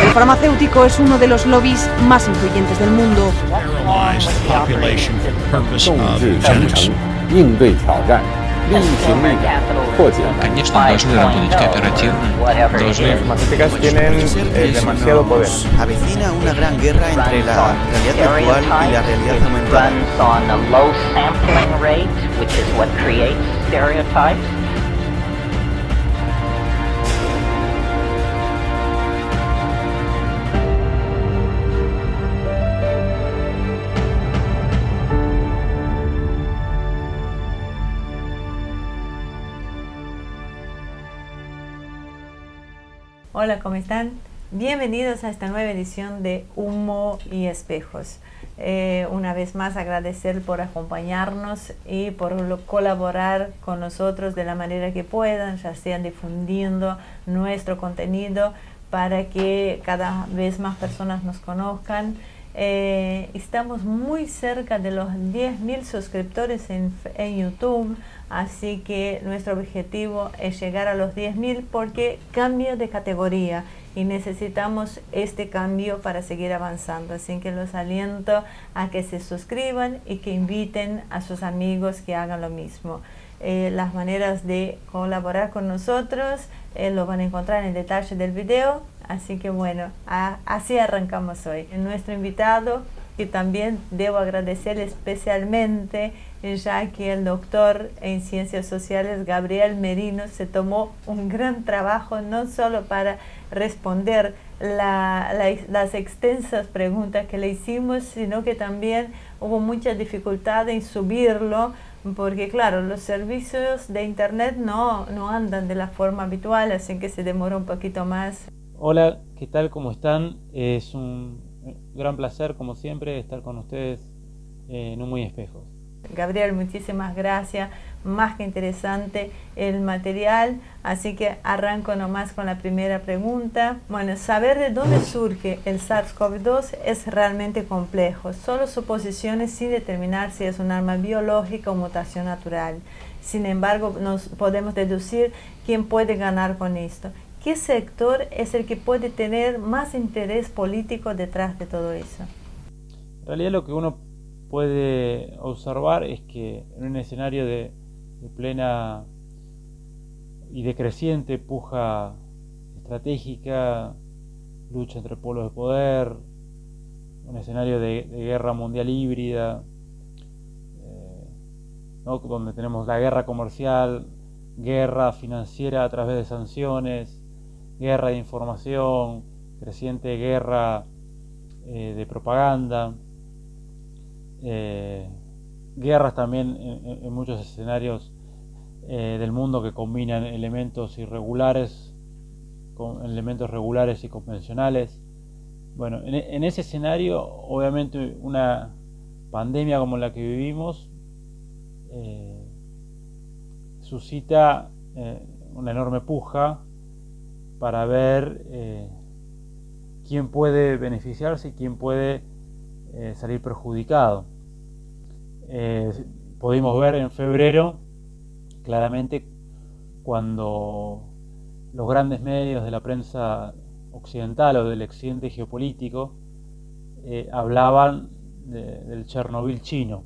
El farmacéutico es uno de los lobbies más influyentes del mundo. 应对挑战，力行力改，破解难题。 Конечно, должны работать кооперативно, должны... Las farmacéuticas tienen demasiado poder. Avecina una gran guerra entre la realidad virtual y la realidad aumentada. Hola, ¿cómo están? Bienvenidos a esta nueva edición de Humo y Espejos. Una vez más agradecer por acompañarnos y por colaborar con nosotros de la manera que puedan, ya sean difundiendo nuestro contenido para que cada vez más personas nos conozcan. Estamos muy cerca de los 10.000 suscriptores en YouTube, así que nuestro objetivo es llegar a los 10.000 porque cambia de categoría y necesitamos este cambio para seguir avanzando, así que los aliento a que se suscriban y que inviten a sus amigos que hagan lo mismo. Las maneras de colaborar con nosotros lo van a encontrar en detalle del video. Así que bueno, así arrancamos hoy. Nuestro invitado, que también debo agradecer especialmente, ya que el doctor en Ciencias Sociales, Gabriel Merino, se tomó un gran trabajo, no solo para responder las extensas preguntas que le hicimos, sino que también hubo mucha dificultad en subirlo, porque claro, los servicios de internet no andan de la forma habitual, así que se demoró un poquito más. Hola, ¿qué tal? ¿Cómo están? Es un gran placer, como siempre, estar con ustedes en Humo y Espejos. Gabriel, muchísimas gracias. Más que interesante el material, así que arranco nomás con la primera pregunta. Bueno, saber de dónde surge el SARS-CoV-2 es realmente complejo. Solo suposiciones sin determinar si es un arma biológica o mutación natural. Sin embargo, nos podemos deducir quién puede ganar con esto. ¿Qué sector es el que puede tener más interés político detrás de todo eso? En realidad lo que uno puede observar es que en un escenario de plena y decreciente puja estratégica, lucha entre polos de poder, un escenario de guerra mundial híbrida, ¿no? Donde tenemos la guerra comercial, guerra financiera a través de sanciones, guerra de información, creciente guerra de propaganda, guerras también en muchos escenarios del mundo que combinan elementos irregulares con elementos regulares y convencionales. Bueno, en ese escenario, obviamente, una pandemia como la que vivimos suscita una enorme puja para ver quién puede beneficiarse y quién puede salir perjudicado. Pudimos ver en febrero claramente cuando los grandes medios de la prensa occidental o del occidente geopolítico hablaban del Chernobyl chino,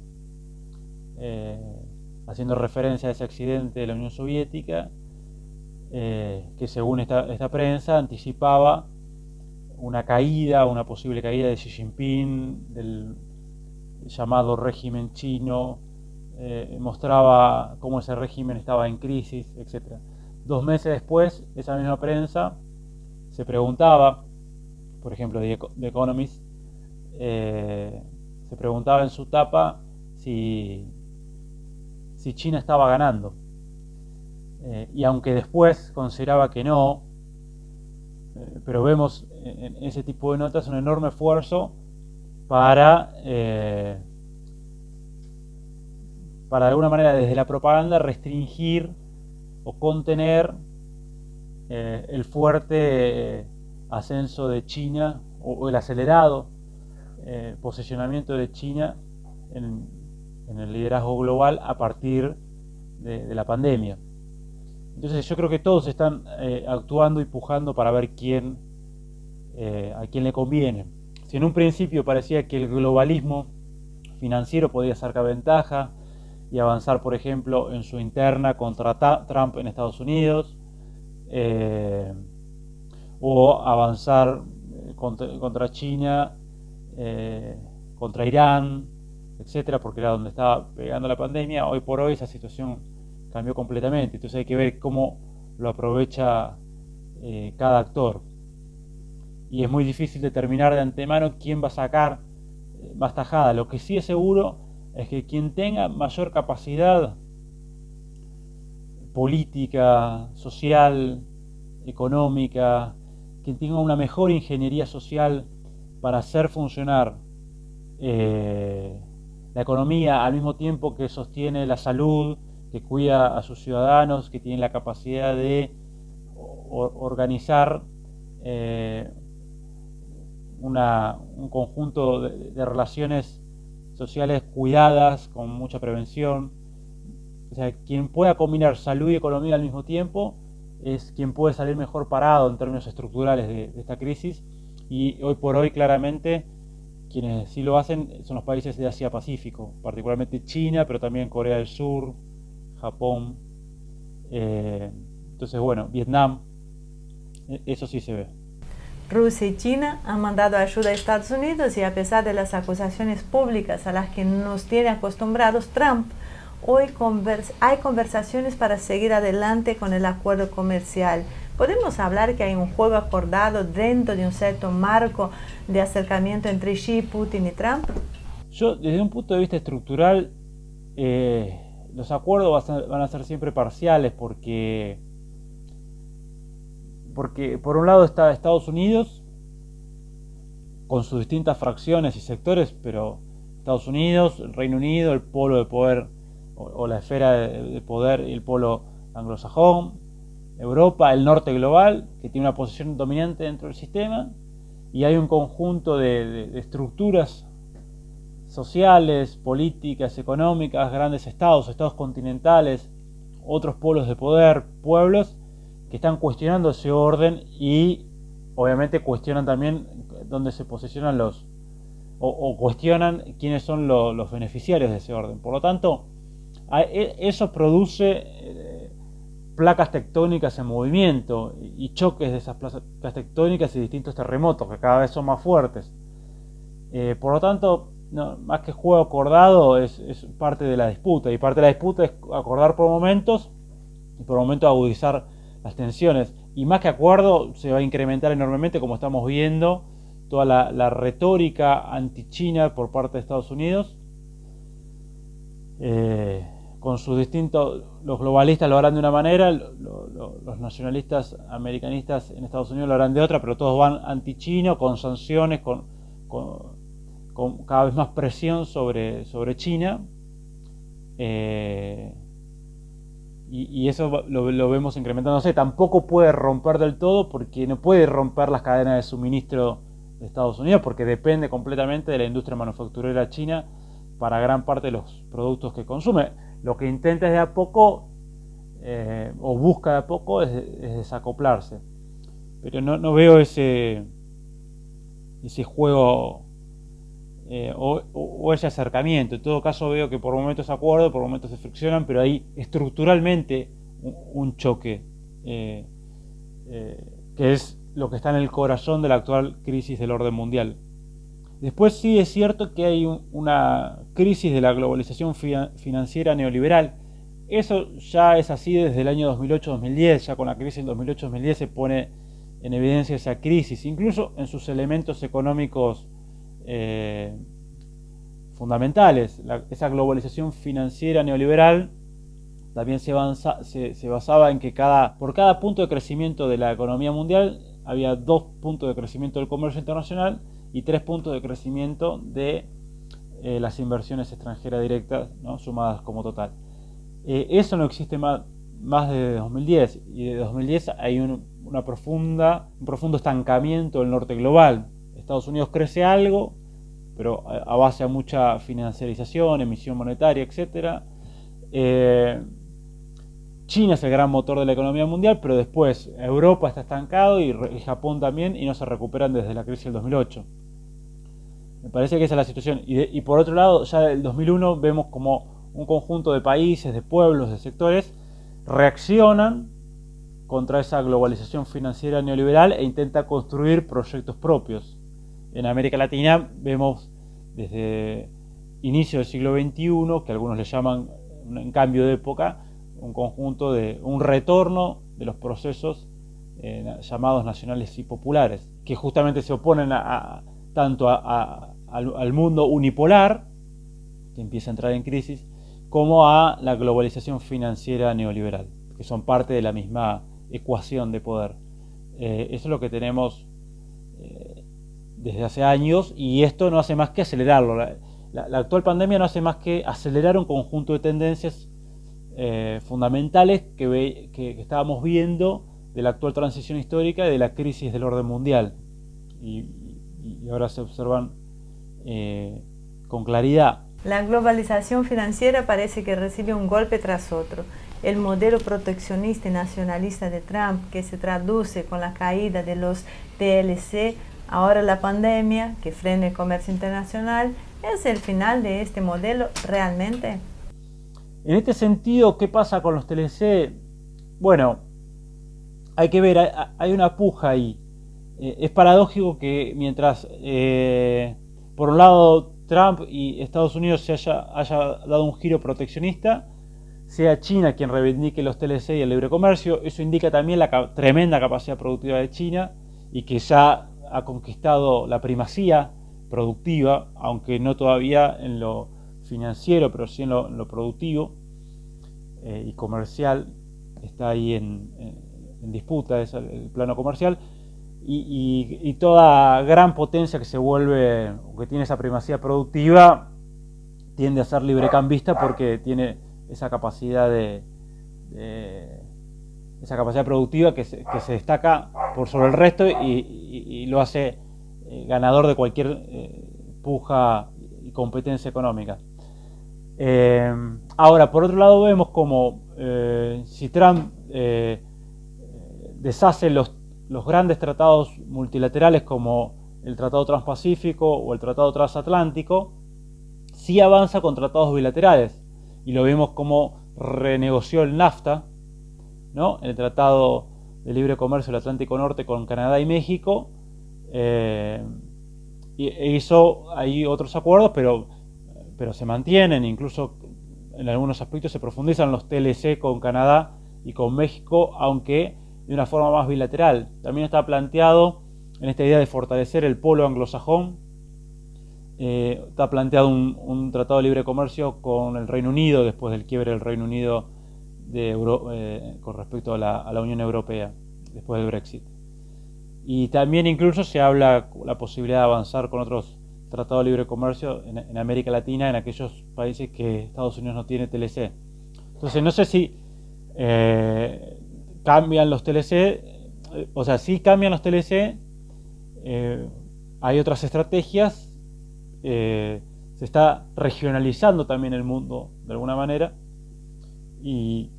haciendo referencia a ese accidente de la Unión Soviética, que según esta prensa anticipaba una posible caída de Xi Jinping, del llamado régimen chino, mostraba cómo ese régimen estaba en crisis, etc. 2 meses después, esa misma prensa se preguntaba, por ejemplo, The Economist, se preguntaba en su tapa si China estaba ganando. Y aunque después consideraba que no, pero vemos en ese tipo de notas un enorme esfuerzo para de alguna manera desde la propaganda restringir o contener el fuerte ascenso de China o el acelerado posicionamiento de China en el liderazgo global a partir de la pandemia. Entonces yo creo que todos están actuando y pujando para ver quién a quién le conviene. Si en un principio parecía que el globalismo financiero podía sacar ventaja y avanzar, por ejemplo, en su interna contra Trump en Estados Unidos, o avanzar contra China, contra Irán, etcétera, porque era donde estaba pegando la pandemia. Hoy por hoy esa situación cambió completamente, entonces hay que ver cómo lo aprovecha cada actor, y es muy difícil determinar de antemano quién va a sacar más tajada. Lo que sí es seguro es que quien tenga mayor capacidad política, social, económica, quien tenga una mejor ingeniería social para hacer funcionar la economía al mismo tiempo que sostiene la salud, que cuida a sus ciudadanos, que tiene la capacidad de organizar un conjunto de relaciones sociales cuidadas, con mucha prevención. O sea, quien pueda combinar salud y economía al mismo tiempo es quien puede salir mejor parado en términos estructurales de esta crisis, y hoy por hoy claramente quienes sí lo hacen son los países de Asia-Pacífico, particularmente China, pero también Corea del Sur, Japón, entonces bueno, Vietnam, eso sí se ve. Rusia y China han mandado ayuda a Estados Unidos, y a pesar de las acusaciones públicas a las que nos tiene acostumbrados Trump, hoy hay conversaciones para seguir adelante con el acuerdo comercial. ¿Podemos hablar que hay un juego acordado dentro de un cierto marco de acercamiento entre Xi, Putin y Trump? Yo, desde un punto de vista estructural, los acuerdos van a ser siempre parciales, porque por un lado está Estados Unidos con sus distintas fracciones y sectores, pero Estados Unidos, el Reino Unido, el polo de poder o la esfera de poder y el polo anglosajón, Europa, el norte global, que tiene una posición dominante dentro del sistema, y hay un conjunto de estructuras sociales, políticas, económicas, grandes estados continentales, otros polos de poder, pueblos, que están cuestionando ese orden, y obviamente cuestionan también dónde se posicionan o cuestionan quiénes son los beneficiarios de ese orden. Por lo tanto, eso produce placas tectónicas en movimiento y choques de esas placas tectónicas y distintos terremotos que cada vez son más fuertes. Por lo tanto, no, más que juego acordado, es parte de la disputa, y parte de la disputa es acordar por momentos y por momentos agudizar las tensiones, y más que acuerdo se va a incrementar enormemente, como estamos viendo, toda la retórica anti-China por parte de Estados Unidos, con sus distintos, los globalistas lo harán de una manera, los nacionalistas americanistas en Estados Unidos lo harán de otra, pero todos van anti-China, con sanciones, con cada vez más presión sobre China, y eso lo vemos incrementándose. Tampoco puede romper del todo, porque no puede romper las cadenas de suministro de Estados Unidos, porque depende completamente de la industria manufacturera china para gran parte de los productos que consume. Lo que intenta es de a poco, o busca de a poco, es desacoplarse. Pero no veo ese juego o ese acercamiento. En todo caso, veo que por momentos se acuerdan, por momentos se friccionan, pero hay estructuralmente un choque, que es lo que está en el corazón de la actual crisis del orden mundial. Después sí es cierto que hay una crisis de la globalización financiera neoliberal. Eso ya es así desde el año 2008-2010, ya con la crisis del 2008-2010 se pone en evidencia esa crisis, incluso en sus elementos económicos fundamentales. Esa globalización financiera neoliberal también se basaba en que por cada punto de crecimiento de la economía mundial había 2 puntos de crecimiento del comercio internacional y 3 puntos de crecimiento de las inversiones extranjeras directas, ¿no?, sumadas como total. Eso no existe más desde 2010, y desde 2010 hay un profundo estancamiento del norte global. Estados Unidos crece algo, pero a base de mucha financiarización, emisión monetaria, etc. China es el gran motor de la economía mundial, pero después Europa está estancado y Japón también, y no se recuperan desde la crisis del 2008. Me parece que esa es la situación. Y por otro lado, ya del 2001 vemos como un conjunto de países, de pueblos, de sectores, reaccionan contra esa globalización financiera neoliberal e intenta construir proyectos propios. En América Latina vemos desde inicio del siglo XXI, que algunos le llaman un cambio de época, un retorno de los procesos llamados nacionales y populares, que justamente se oponen tanto al mundo unipolar, que empieza a entrar en crisis, como a la globalización financiera neoliberal, que son parte de la misma ecuación de poder. Eso es lo que tenemos desde hace años, y esto no hace más que acelerarlo. La actual pandemia no hace más que acelerar un conjunto de tendencias fundamentales que estábamos viendo de la actual transición histórica y de la crisis del orden mundial, y ahora se observan con claridad. La globalización financiera parece que recibe un golpe tras otro. El modelo proteccionista y nacionalista de Trump, que se traduce con la caída de los TLC, ahora la pandemia, que frena el comercio internacional, ¿es el final de este modelo realmente? En este sentido, ¿qué pasa con los TLC? Bueno, hay que ver, hay una puja ahí. Es paradójico que mientras, por un lado, Trump y Estados Unidos se haya dado un giro proteccionista, sea China quien reivindique los TLC y el libre comercio. Eso indica también la tremenda capacidad productiva de China, y que ya ha conquistado la primacía productiva, aunque no todavía en lo financiero, pero sí en lo productivo y comercial. Está ahí en disputa el plano comercial, y toda gran potencia que se vuelve, o que tiene esa primacía productiva, tiende a ser librecambista porque tiene esa capacidad esa capacidad productiva que se destaca por sobre el resto, y lo hace ganador de cualquier puja y competencia económica. Ahora, por otro lado, vemos como si Trump deshace los grandes tratados multilaterales como el Tratado Transpacífico o el Tratado Transatlántico, sí avanza con tratados bilaterales, y lo vemos como renegoció el NAFTA, ¿no? El Tratado de Libre Comercio del Atlántico Norte con Canadá y México, e hizo ahí otros acuerdos, pero se mantienen, incluso en algunos aspectos se profundizan los TLC con Canadá y con México, aunque de una forma más bilateral. También está planteado en esta idea de fortalecer el polo anglosajón. Está planteado un tratado de libre comercio con el Reino Unido después del quiebre del Reino Unido con respecto a la Unión Europea después del Brexit. Y también incluso se habla la posibilidad de avanzar con otros tratados de libre comercio en América Latina, en aquellos países que Estados Unidos no tiene TLC. Entonces no sé si cambian los TLC, o sea, sí cambian los TLC, hay otras estrategias, se está regionalizando también el mundo de alguna manera, y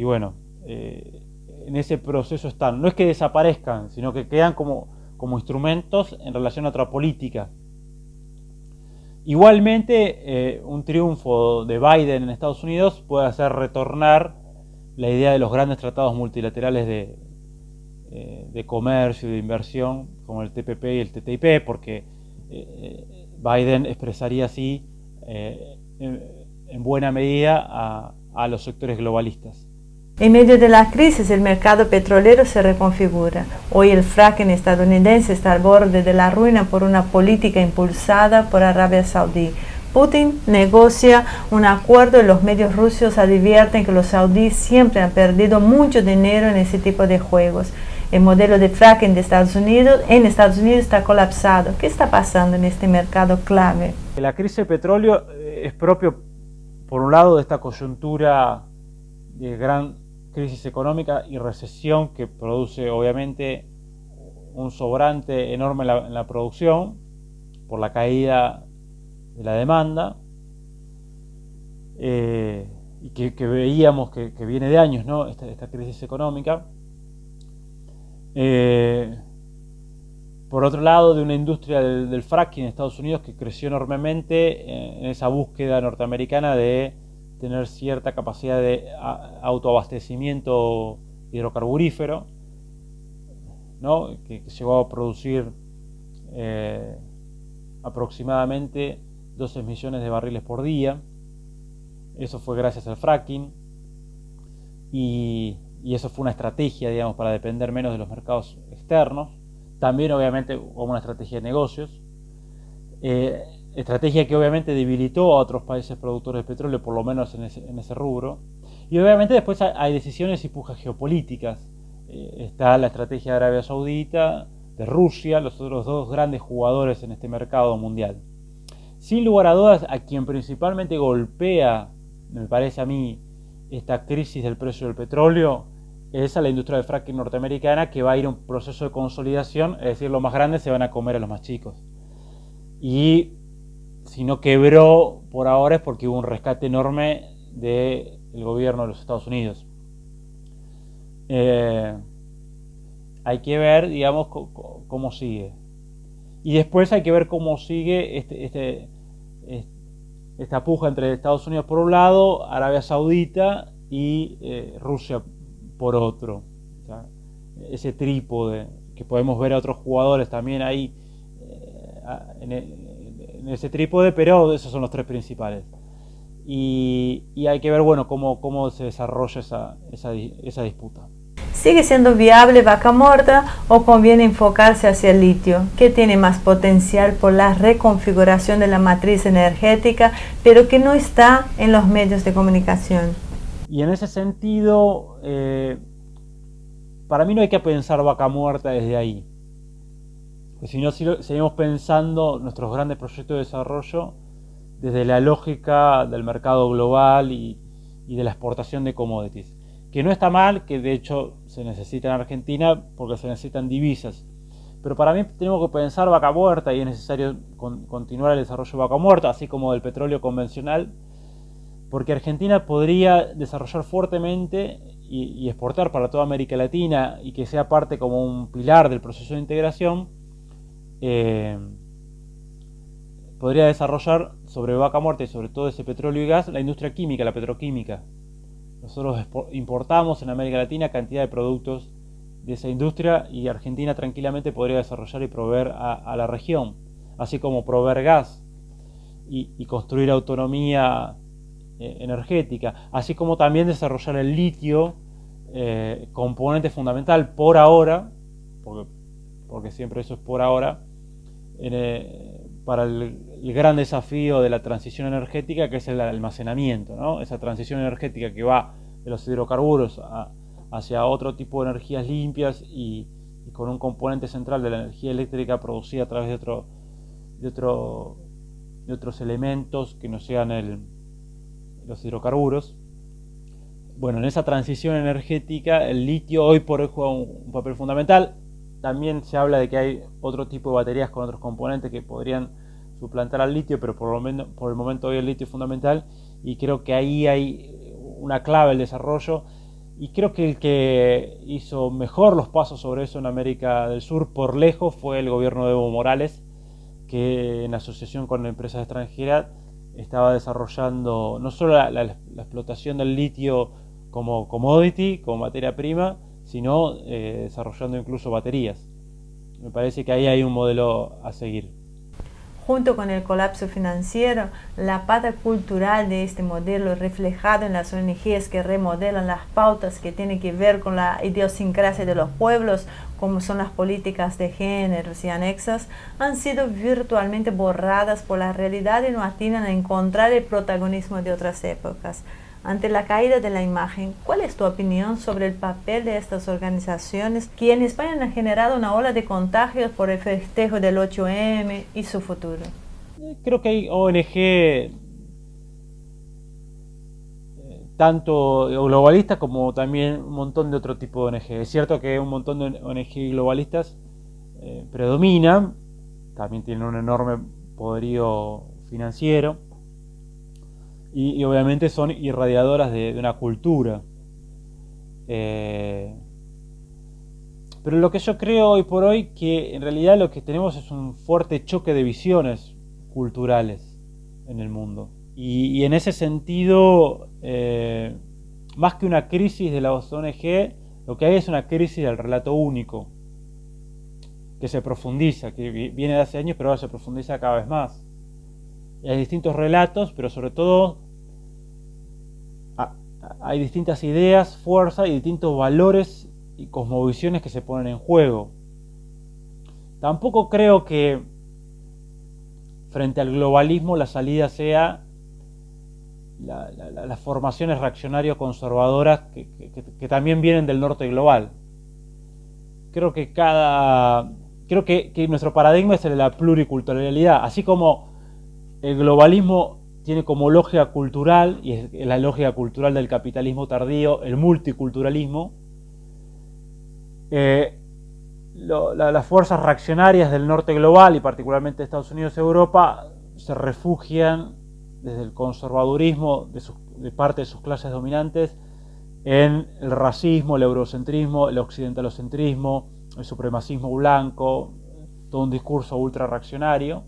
bueno, en ese proceso están. No es que desaparezcan, sino que quedan como instrumentos en relación a otra política. Igualmente, un triunfo de Biden en Estados Unidos puede hacer retornar la idea de los grandes tratados multilaterales de comercio y de inversión, como el TPP y el TTIP, porque Biden expresaría así en buena medida a los sectores globalistas. En medio de la crisis, el mercado petrolero se reconfigura. Hoy el fracking estadounidense está al borde de la ruina por una política impulsada por Arabia Saudí. Putin negocia un acuerdo y los medios rusos advierten que los saudíes siempre han perdido mucho dinero en ese tipo de juegos. El modelo de fracking en Estados Unidos está colapsado. ¿Qué está pasando en este mercado clave? La crisis de petróleo es propio, por un lado, de esta coyuntura de gran crisis económica y recesión que produce obviamente un sobrante enorme en la producción por la caída de la demanda, y que veíamos que viene de años, ¿no? Esta crisis económica. Por otro lado, de una industria del fracking en Estados Unidos que creció enormemente en esa búsqueda norteamericana de tener cierta capacidad de autoabastecimiento hidrocarburífero, ¿no? Que llegó a producir aproximadamente 12 millones de barriles por día. Eso fue gracias al fracking y eso fue una estrategia, digamos, para depender menos de los mercados externos. También obviamente como una estrategia de negocios, estrategia que obviamente debilitó a otros países productores de petróleo, por lo menos en ese rubro. Y obviamente después hay decisiones y pujas geopolíticas. Está la estrategia de Arabia Saudita, de Rusia, los otros dos grandes jugadores en este mercado mundial. Sin lugar a dudas, a quien principalmente golpea, me parece a mí, esta crisis del precio del petróleo es a la industria del fracking norteamericana, que va a ir a un proceso de consolidación, es decir, los más grandes se van a comer a los más chicos. Y si no quebró por ahora es porque hubo un rescate enorme del gobierno de los Estados Unidos. Hay que ver, digamos, cómo sigue. Y después hay que ver cómo sigue esta puja entre Estados Unidos por un lado, Arabia Saudita y Rusia por otro. O sea, ese trípode que podemos ver a otros jugadores también ahí en ese trípode, pero esos son los tres principales. Y hay que ver, bueno, cómo se desarrolla esa disputa. ¿Sigue siendo viable Vaca Muerta o conviene enfocarse hacia el litio, que tiene más potencial por la reconfiguración de la matriz energética, pero que no está en los medios de comunicación? Y en ese sentido, para mí no hay que pensar Vaca Muerta desde ahí. Porque si no, seguimos pensando nuestros grandes proyectos de desarrollo desde la lógica del mercado global y de la exportación de commodities. Que no está mal, que de hecho se necesita en Argentina porque se necesitan divisas. Pero para mí tenemos que pensar Vaca Muerta y es necesario continuar el desarrollo de Vaca Muerta, así como del petróleo convencional, porque Argentina podría desarrollar fuertemente y exportar para toda América Latina y que sea parte como un pilar del proceso de integración. Podría desarrollar sobre Vaca Muerta y sobre todo ese petróleo y gas la industria química, la petroquímica. Nosotros importamos en América Latina cantidad de productos de esa industria y Argentina tranquilamente podría desarrollar y proveer a la región, así como proveer gas y construir autonomía energética, así como también desarrollar el litio, componente fundamental por ahora, porque siempre eso es por ahora, para el gran desafío de la transición energética, que es el almacenamiento, ¿no? Esa transición energética que va de los hidrocarburos hacia otro tipo de energías limpias y con un componente central de la energía eléctrica producida a través de otros elementos que no sean los hidrocarburos. Bueno, en esa transición energética el litio hoy por hoy juega un papel fundamental. También se habla de que hay otro tipo de baterías con otros componentes que podrían suplantar al litio, pero por el momento hoy el litio es fundamental y creo que ahí hay una clave del desarrollo. Y creo que el que hizo mejor los pasos sobre eso en América del Sur por lejos fue el gobierno de Evo Morales, que en asociación con empresas extranjeras estaba desarrollando no solo la explotación del litio como commodity, como materia prima, sino desarrollando incluso baterías. Me parece que ahí hay un modelo a seguir. Junto con el colapso financiero, la pata cultural de este modelo reflejado en las ONGs que remodelan las pautas que tienen que ver con la idiosincrasia de los pueblos, como son las políticas de géneros y anexas, han sido virtualmente borradas por la realidad y no atinan a encontrar el protagonismo de otras épocas. Ante la caída de la imagen, ¿cuál es tu opinión sobre el papel de estas organizaciones que en España han generado una ola de contagios por el festejo del 8M y su futuro? Creo que hay ONG tanto globalistas como también un montón de otro tipo de ONG. Es cierto que un montón de ONG globalistas predominan, también tienen un enorme poderío financiero. y obviamente son irradiadoras de una cultura. Pero lo que yo creo hoy por hoy, que en realidad lo que tenemos es un fuerte choque de visiones culturales en el mundo. Y en ese sentido, más que una crisis de las ONG, lo que hay es una crisis del relato único, que se profundiza, que viene de hace años, pero ahora se profundiza cada vez más. Y hay distintos relatos, pero sobre todo hay distintas ideas, fuerzas y distintos valores y cosmovisiones que se ponen en juego. Tampoco creo que frente al globalismo la salida sea las formaciones reaccionarias conservadoras que también vienen del norte global. Creo que nuestro paradigma es el de la pluriculturalidad, así como el globalismo tiene como lógica cultural, y es la lógica cultural del capitalismo tardío, el multiculturalismo. Las fuerzas reaccionarias del norte global, y particularmente Estados Unidos y Europa, se refugian desde el conservadurismo de parte de sus clases dominantes en el racismo, el eurocentrismo, el occidentalocentrismo, el supremacismo blanco, todo un discurso ultra reaccionario.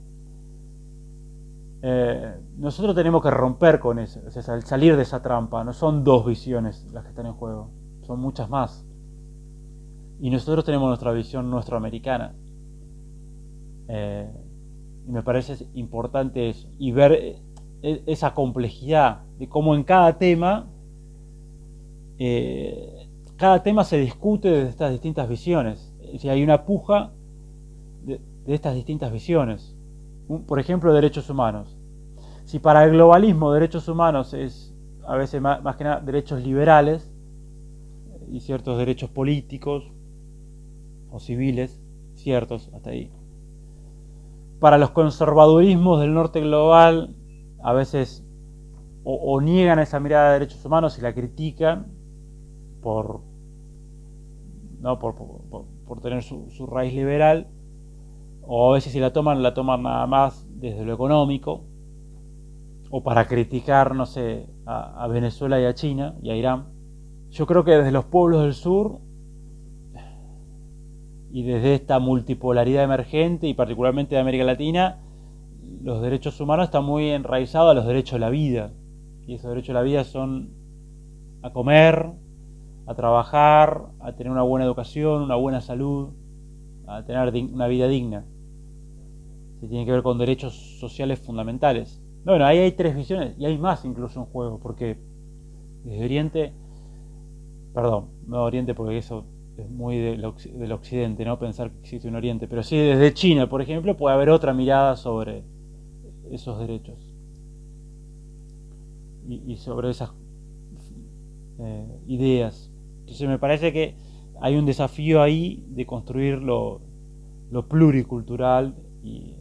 Nosotros tenemos que romper con eso, es decir, salir de esa trampa. No son dos visiones las que están en juego, son muchas más. Y nosotros tenemos nuestra visión nuestroamericana. Y me parece importante eso, y ver esa complejidad de cómo en cada tema se discute desde estas distintas visiones. Si hay una puja de estas distintas visiones. Por ejemplo, derechos humanos. Si para el globalismo derechos humanos es a veces más que nada derechos liberales y ciertos derechos políticos o civiles, ciertos hasta ahí. Para los conservadurismos del norte global, a veces o niegan esa mirada de derechos humanos y la critican por tener su raíz liberal, o a veces si la toman nada más desde lo económico, o para criticar, no sé, a Venezuela y a China y a Irán. Yo creo que desde los pueblos del sur y desde esta multipolaridad emergente y particularmente de América Latina, los derechos humanos están muy enraizados a los derechos de la vida, y esos derechos de la vida son a comer, a trabajar, a tener una buena educación, una buena salud, a tener una vida digna. Se tiene que ver con derechos sociales fundamentales. Bueno, ahí hay tres visiones, y hay más incluso en juego, porque desde Oriente, no Oriente porque eso es muy del Occidente, ¿no? Pensar que existe un Oriente, pero sí desde China, por ejemplo, puede haber otra mirada sobre esos derechos y sobre esas ideas. Entonces me parece que hay un desafío ahí de construir lo pluricultural y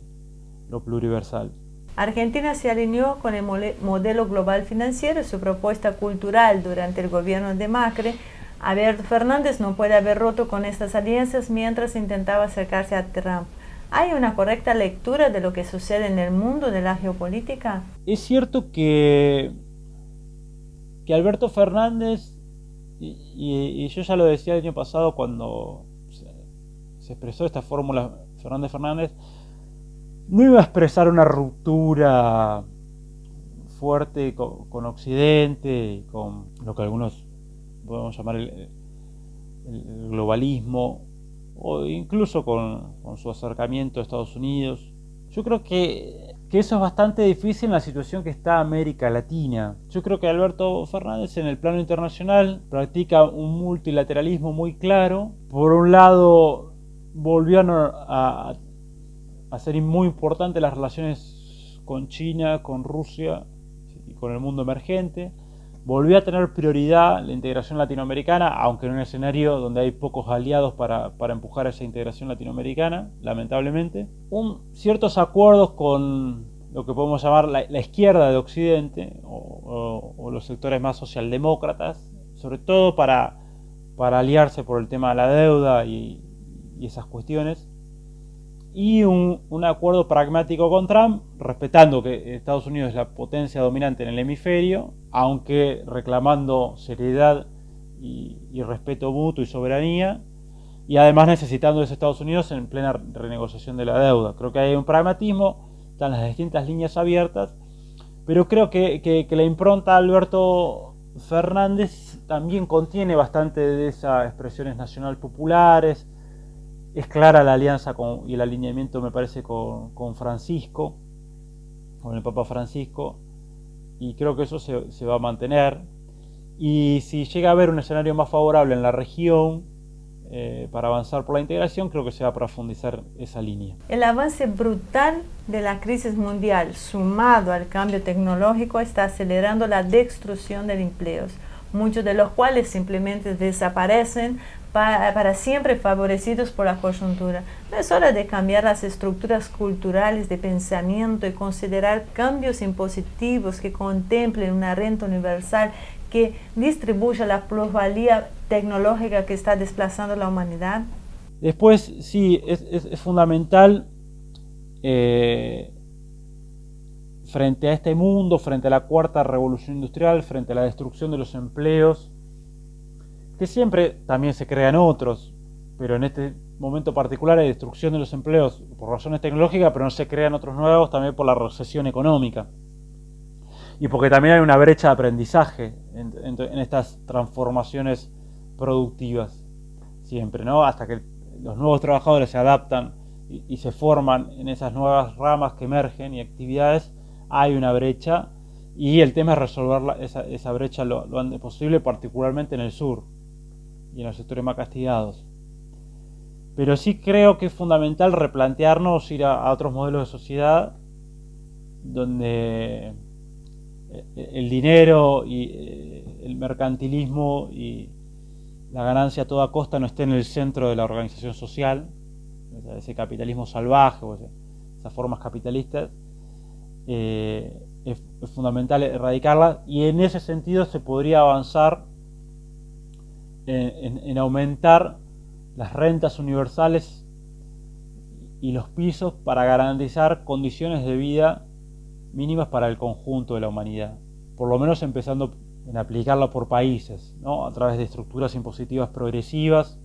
lo pluriversal. Argentina se alineó con el modelo global financiero y su propuesta cultural durante el gobierno de Macri. Alberto Fernández no puede haber roto con estas alianzas mientras intentaba acercarse a Trump. ¿Hay una correcta lectura de lo que sucede en el mundo de la geopolítica? Es cierto que Alberto Fernández, y yo ya lo decía el año pasado cuando se expresó esta fórmula Fernández, no iba a expresar una ruptura fuerte con Occidente y con lo que algunos podemos llamar el globalismo, o incluso con su acercamiento a Estados Unidos. Yo creo que eso es bastante difícil en la situación que está América Latina. Yo creo que Alberto Fernández en el plano internacional practica un multilateralismo muy claro. Por un lado, volvió a hacer muy importantes las relaciones con China, con Rusia y con el mundo emergente. Volvió a tener prioridad la integración latinoamericana, aunque en un escenario donde hay pocos aliados para empujar esa integración latinoamericana, lamentablemente. Ciertos acuerdos con lo que podemos llamar la izquierda de Occidente, o los sectores más socialdemócratas, sobre todo para aliarse por el tema de la deuda y esas cuestiones. y un acuerdo pragmático con Trump, respetando que Estados Unidos es la potencia dominante en el hemisferio, aunque reclamando seriedad y respeto mutuo y soberanía, y además necesitando de Estados Unidos en plena renegociación de la deuda. Creo que hay un pragmatismo, están las distintas líneas abiertas, pero creo que la impronta de Alberto Fernández también contiene bastante de esas expresiones nacional populares. Es clara la alianza y el alineamiento, me parece, con Francisco, con el Papa Francisco, y creo que eso se va a mantener. Y si llega a haber un escenario más favorable en la región para avanzar por la integración, creo que se va a profundizar esa línea. El avance brutal de la crisis mundial, sumado al cambio tecnológico, está acelerando la destrucción de empleos, muchos de los cuales simplemente desaparecen para siempre, favorecidos por la coyuntura. No es hora de cambiar las estructuras culturales de pensamiento y considerar cambios impositivos que contemplen una renta universal que distribuya la plusvalía tecnológica que está desplazando a la humanidad. Después, sí, es fundamental frente a este mundo, frente a la cuarta revolución industrial, frente a la destrucción de los empleos, que siempre también se crean otros, pero en este momento particular hay destrucción de los empleos por razones tecnológicas, pero no se crean otros nuevos también por la recesión económica. Y porque también hay una brecha de aprendizaje en estas transformaciones productivas, siempre, ¿no? Hasta que los nuevos trabajadores se adaptan y se forman en esas nuevas ramas que emergen y actividades, hay una brecha, y el tema es resolver esa brecha lo antes posible, particularmente en el sur y en los sectores más castigados. Pero sí creo que es fundamental replantearnos, ir a otros modelos de sociedad donde el dinero y el mercantilismo y la ganancia a toda costa no esté en el centro de la organización social, ese capitalismo salvaje o esas formas capitalistas. Es fundamental erradicarlas, y en ese sentido se podría avanzar en aumentar las rentas universales y los pisos para garantizar condiciones de vida mínimas para el conjunto de la humanidad, por lo menos empezando en aplicarlo por países, ¿no? A través de estructuras impositivas progresivas,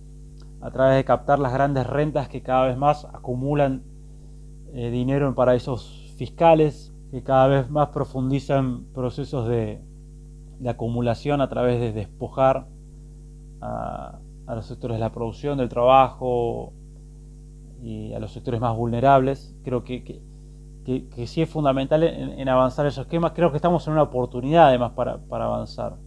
a través de captar las grandes rentas que cada vez más acumulan dinero en paraísos fiscales, que cada vez más profundizan procesos de acumulación a través de despojar a los sectores de la producción, del trabajo y a los sectores más vulnerables. Creo que sí es fundamental en avanzar esos esquemas. Creo que estamos en una oportunidad además para avanzar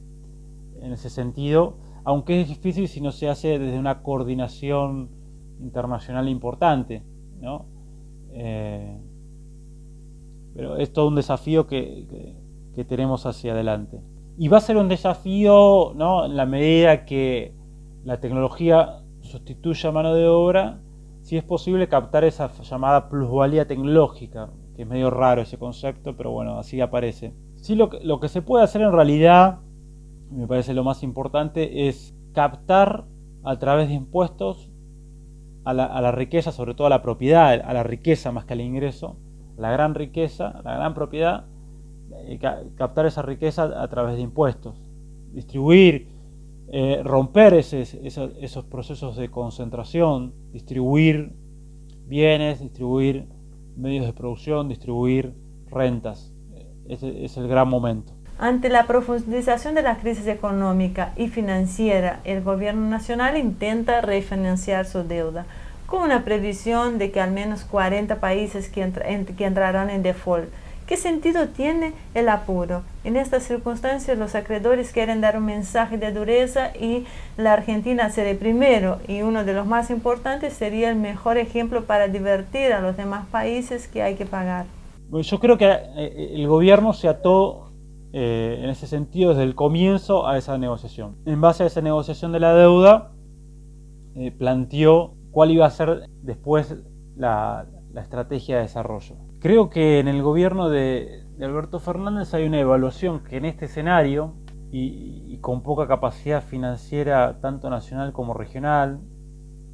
en ese sentido, aunque es difícil si no se hace desde una coordinación internacional importante, ¿no? Pero es todo un desafío que tenemos hacia adelante. Y va a ser un desafío, ¿no?, en la medida que la tecnología sustituya mano de obra, si es posible captar esa llamada plusvalía tecnológica, que es medio raro ese concepto, pero bueno, así aparece. Sí, lo que se puede hacer en realidad, me parece lo más importante, es captar a través de impuestos a la riqueza, sobre todo a la propiedad, a la riqueza más que al ingreso, la gran riqueza, la gran propiedad, captar esa riqueza a través de impuestos, distribuir, romper esos procesos de concentración, distribuir bienes, distribuir medios de producción, distribuir rentas. Ese es el gran momento. Ante la profundización de la crisis económica y financiera, el gobierno nacional intenta refinanciar su deuda, con una previsión de que al menos 40 países que entrarán en default. ¿Qué sentido tiene el apuro? En estas circunstancias los acreedores quieren dar un mensaje de dureza y la Argentina será el primero y uno de los más importantes, sería el mejor ejemplo para advertir a los demás países que hay que pagar. Yo creo que el gobierno se ató en ese sentido desde el comienzo a esa negociación. En base a esa negociación de la deuda, planteó cuál iba a ser después la estrategia de desarrollo. Creo que en el gobierno de Alberto Fernández hay una evaluación que en este escenario y con poca capacidad financiera tanto nacional como regional,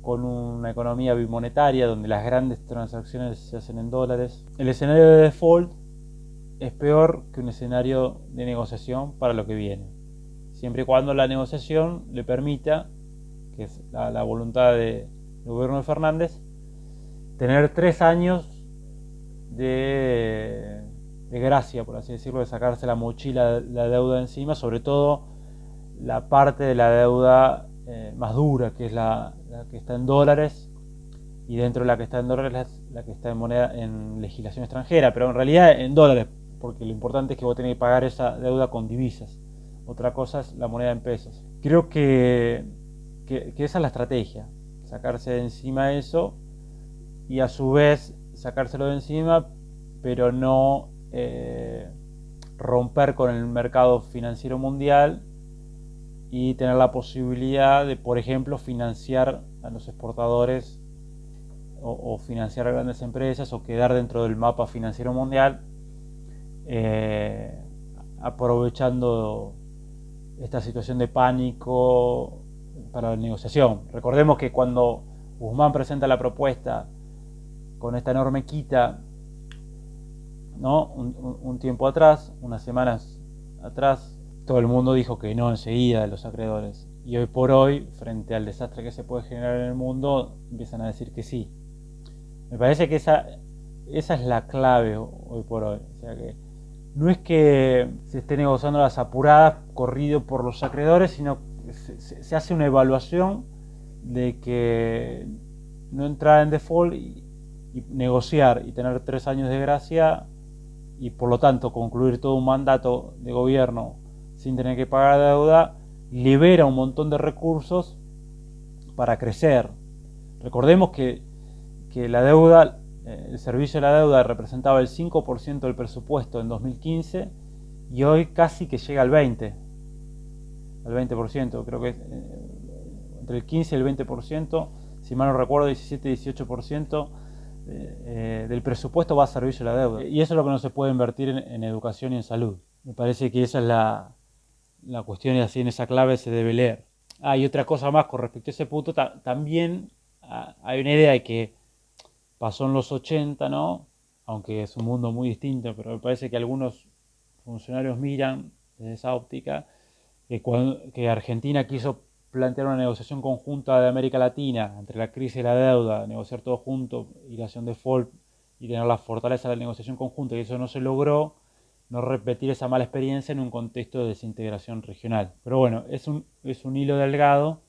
con una economía bimonetaria donde las grandes transacciones se hacen en dólares. El escenario de default es peor que un escenario de negociación para lo que viene, siempre y cuando la negociación le permita, que es la voluntad del gobierno de Fernández, tener 3 años de gracia, por así decirlo, de sacarse la mochila, la deuda encima, sobre todo la parte de la deuda más dura, que es la que está en dólares, y dentro de la que está en dólares la que está en moneda, en legislación extranjera, pero en realidad en dólares, porque lo importante es que vos tenés que pagar esa deuda con divisas. Otra cosa es la moneda en pesos. Creo que esa es la estrategia, sacarse de encima eso y a su vez sacárselo de encima, pero no romper con el mercado financiero mundial y tener la posibilidad de, por ejemplo, financiar a los exportadores o financiar a grandes empresas o quedar dentro del mapa financiero mundial, aprovechando esta situación de pánico para la negociación. Recordemos que cuando Guzmán presenta la propuesta con esta enorme quita, ¿no? un tiempo atrás, unas semanas atrás, todo el mundo dijo que no enseguida de los acreedores. Y hoy por hoy, frente al desastre que se puede generar en el mundo, empiezan a decir que sí. Me parece que esa es la clave hoy por hoy. O sea que no es que se esté negociando las apuradas corrido por los acreedores, sino que se hace una evaluación de que no entrar en default y negociar y tener 3 años de gracia y por lo tanto concluir todo un mandato de gobierno sin tener que pagar deuda, libera un montón de recursos para crecer. Recordemos que la deuda, el servicio de la deuda representaba el 5% del presupuesto en 2015 y hoy casi que llega al 20%, creo que entre el 15 y el 20%, si mal no recuerdo 17-18% del presupuesto va a servicio de la deuda, y eso es lo que no se puede invertir en educación y en salud. Me parece que esa es la cuestión, y así en esa clave se debe leer. Y otra cosa más con respecto a ese punto, también hay una idea de que pasó en los 80, ¿no? Aunque es un mundo muy distinto, pero me parece que algunos funcionarios miran desde esa óptica que Argentina quiso plantear una negociación conjunta de América Latina entre la crisis y la deuda, negociar todo junto, ir hacia un default y tener la fortaleza de la negociación conjunta, y eso no se logró. No repetir esa mala experiencia en un contexto de desintegración regional. Pero bueno, es un hilo delgado.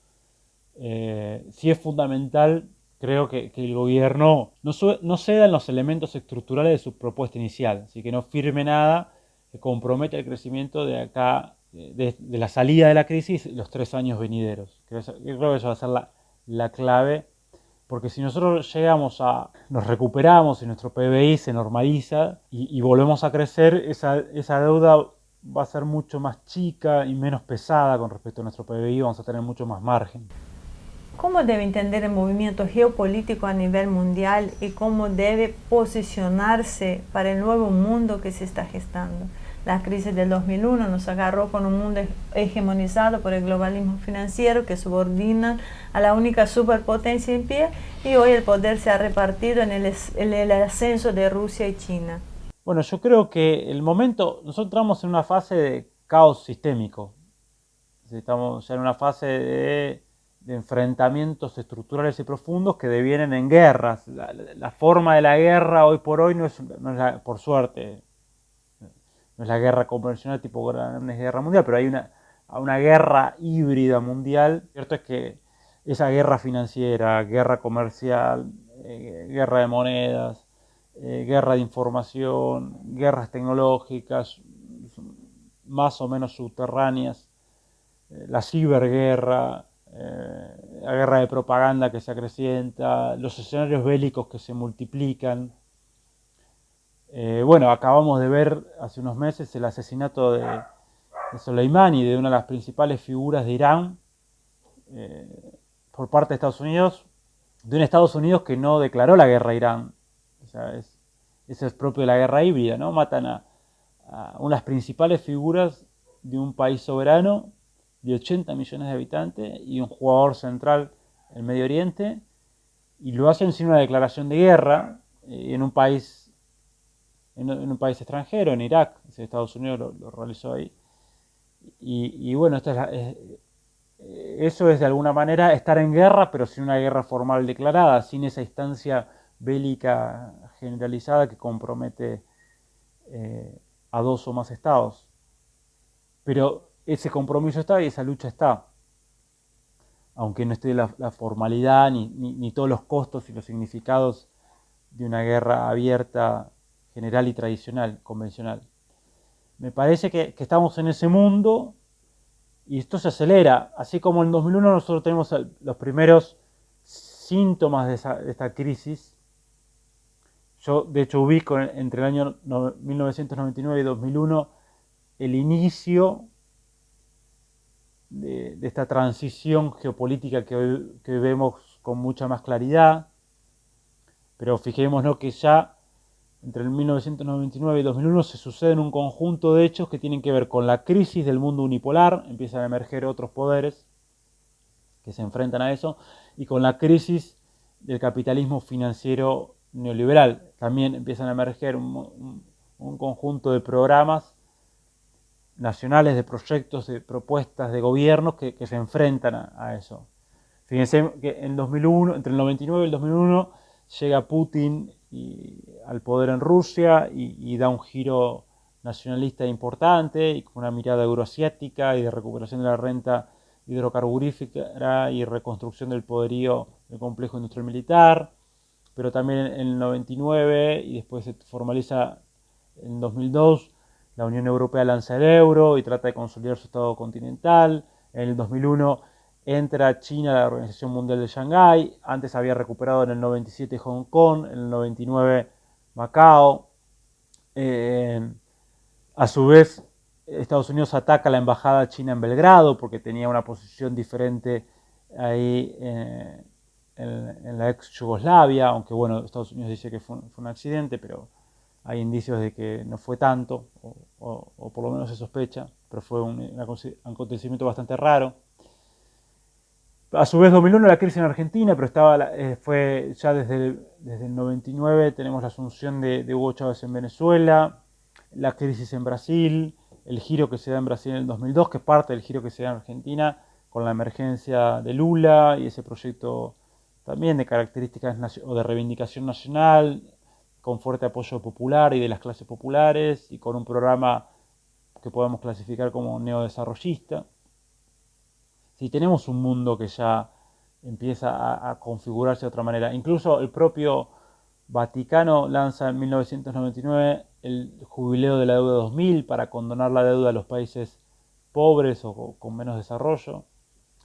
Sí es fundamental, creo que el gobierno no ceda en los elementos estructurales de su propuesta inicial, así que no firme nada que comprometa el crecimiento de acá, de la salida de la crisis, los 3 años venideros. Creo que eso va a ser la clave, porque si nosotros nos recuperamos y nuestro PBI se normaliza y volvemos a crecer, esa deuda va a ser mucho más chica y menos pesada con respecto a nuestro PBI, vamos a tener mucho más margen. ¿Cómo debe entender el movimiento geopolítico a nivel mundial y cómo debe posicionarse para el nuevo mundo que se está gestando? La crisis del 2001 nos agarró con un mundo hegemonizado por el globalismo financiero que subordina a la única superpotencia en pie, y hoy el poder se ha repartido en el ascenso de Rusia y China. Bueno, yo creo que nosotros entramos en una fase de caos sistémico. Estamos ya en una fase de enfrentamientos estructurales y profundos que devienen en guerras. La forma de la guerra hoy por hoy no es por suerte, no es la guerra convencional tipo Gran Guerra Mundial, pero hay una guerra híbrida mundial. Cierto es que esa guerra financiera, guerra comercial, guerra de monedas, guerra de información, guerras tecnológicas más o menos subterráneas, la ciberguerra, la guerra de propaganda que se acrecienta, los escenarios bélicos que se multiplican. Bueno, acabamos de ver hace unos meses el asesinato de Soleimani, de una de las principales figuras de Irán, por parte de Estados Unidos, de un Estados Unidos que no declaró la guerra a Irán. O sea, eso es propio de la guerra híbrida, ¿no? Matan a una de las principales figuras de un país soberano de 80 millones de habitantes y un jugador central el Medio Oriente, y lo hacen sin una declaración de guerra en un país extranjero, en Irak. Estados Unidos lo realizó ahí. Y bueno, eso es de alguna manera estar en guerra, pero sin una guerra formal declarada, sin esa instancia bélica generalizada que compromete a dos o más estados. Pero ese compromiso está y esa lucha está, aunque no esté la formalidad ni todos los costos y los significados de una guerra abierta, general y tradicional, convencional. Me parece que estamos en ese mundo y esto se acelera. Así como en 2001 nosotros tenemos los primeros síntomas de esta crisis. Yo, de hecho, ubico entre el año 1999 y 2001 el inicio de esta transición geopolítica que hoy vemos con mucha más claridad. Pero fijémonos que ya entre el 1999 y 2001 se suceden un conjunto de hechos que tienen que ver con la crisis del mundo unipolar, empiezan a emerger otros poderes que se enfrentan a eso, y con la crisis del capitalismo financiero neoliberal. También empiezan a emerger un conjunto de programas nacionales, de proyectos, de propuestas de gobiernos que se enfrentan a eso. Fíjense que en 2001, entre el 99 y el 2001 llega Putin al poder en Rusia y da un giro nacionalista importante y con una mirada euroasiática y de recuperación de la renta hidrocarburífera y reconstrucción del poderío del complejo industrial militar. Pero también en el 99 y después se formaliza en 2002, la Unión Europea lanza el euro y trata de consolidar su estado continental. En el 2001 entra China a la Organización Mundial de Shanghái. Antes había recuperado en el 97 Hong Kong, en el 99 Macao. A su vez, Estados Unidos ataca la embajada china en Belgrado porque tenía una posición diferente ahí en la ex Yugoslavia, aunque bueno, Estados Unidos dice que fue un accidente, pero hay indicios de que no fue tanto, o por lo menos se sospecha, pero fue un acontecimiento bastante raro. A su vez, 2001 la crisis en Argentina, pero fue ya desde el 99 tenemos la asunción de Hugo Chávez en Venezuela, la crisis en Brasil, el giro que se da en Brasil en el 2002, que es parte del giro que se da en Argentina con la emergencia de Lula y ese proyecto también de características o de reivindicación nacional, con fuerte apoyo popular y de las clases populares y con un programa que podemos clasificar como neodesarrollista. Si tenemos un mundo que ya empieza a configurarse de otra manera. Incluso el propio Vaticano lanza en 1999 el jubileo de la deuda 2000 para condonar la deuda de los países pobres o con menos desarrollo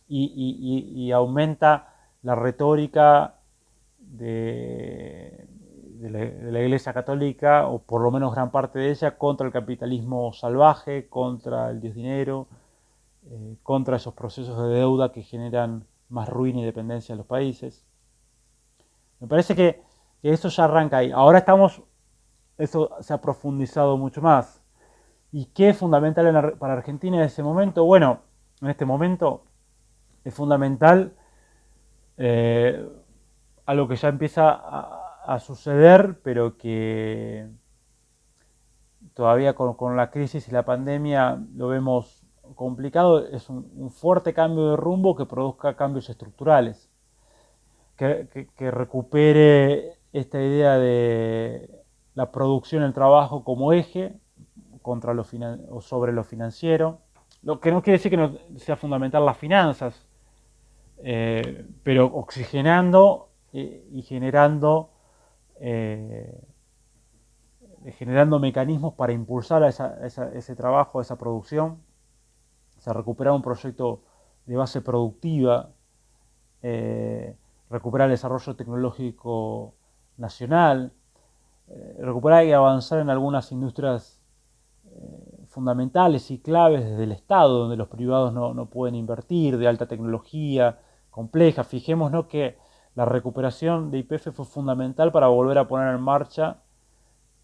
y aumenta la retórica de la Iglesia Católica, o por lo menos gran parte de ella, contra el capitalismo salvaje, contra el dios dinero, contra esos procesos de deuda que generan más ruina y dependencia en los países. Me parece que eso ya arranca ahí. Ahora eso se ha profundizado mucho más. ¿Y qué es fundamental para Argentina en ese momento? Bueno, en este momento es fundamental algo que ya empieza a suceder, pero que todavía con la crisis y la pandemia lo vemos complicado, es un fuerte cambio de rumbo que produzca cambios estructurales, que recupere esta idea de la producción y el trabajo como eje o sobre lo financiero, lo que no quiere decir que no sea fundamental las finanzas, pero oxigenando y generando mecanismos para impulsar ese trabajo, esa producción, recuperar un proyecto de base productiva, recuperar el desarrollo tecnológico nacional, recuperar y avanzar en algunas industrias fundamentales y claves desde el Estado, donde los privados no pueden invertir, de alta tecnología, compleja. Fijémonos que la recuperación de YPF fue fundamental para volver a poner en marcha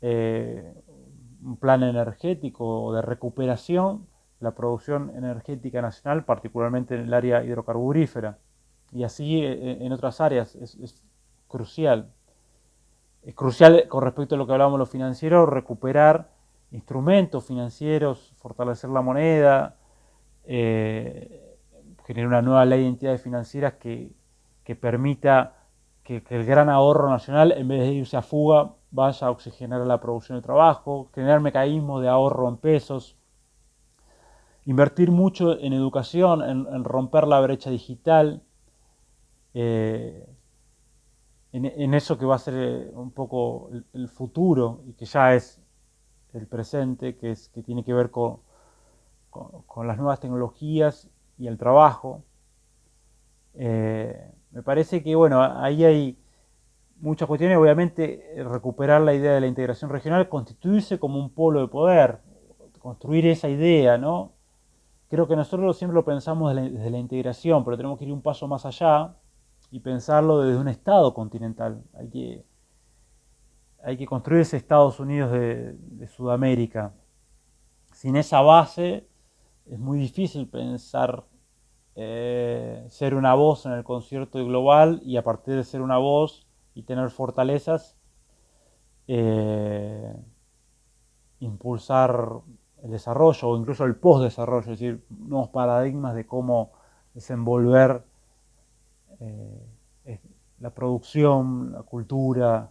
un plan energético de recuperación de la producción energética nacional, particularmente en el área hidrocarburífera. Y así en otras áreas es crucial. Es crucial con respecto a lo que hablábamos de lo financiero, recuperar instrumentos financieros, fortalecer la moneda, generar una nueva ley de entidades financieras que permita que el gran ahorro nacional, en vez de irse a fuga, vaya a oxigenar la producción de trabajo, generar mecanismos de ahorro en pesos, invertir mucho en educación, en romper la brecha digital, en eso que va a ser un poco el futuro y que ya es el presente, que tiene que ver con las nuevas tecnologías y el trabajo. Me parece que bueno, ahí hay muchas cuestiones. Obviamente recuperar la idea de la integración regional, constituirse como un polo de poder, construir esa idea, ¿no? Creo que nosotros siempre lo pensamos desde la integración, pero tenemos que ir un paso más allá y pensarlo desde un Estado continental. Hay que construir ese Estados Unidos de Sudamérica. Sin esa base es muy difícil pensar ser una voz en el concierto global y a partir de ser una voz y tener fortalezas, impulsar el desarrollo o incluso el post-desarrollo, es decir, nuevos paradigmas de cómo desenvolver la producción, la cultura,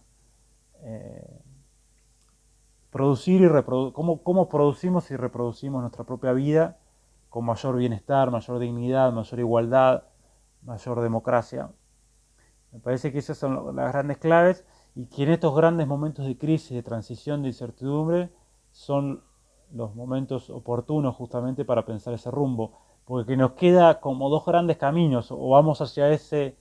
producir y cómo producimos y reproducimos nuestra propia vida con mayor bienestar, mayor dignidad, mayor igualdad, mayor democracia. Me parece que esas son las grandes claves y que en estos grandes momentos de crisis, de transición, de incertidumbre, son los momentos oportunos justamente para pensar ese rumbo. Porque nos queda como dos grandes caminos, o vamos hacia ese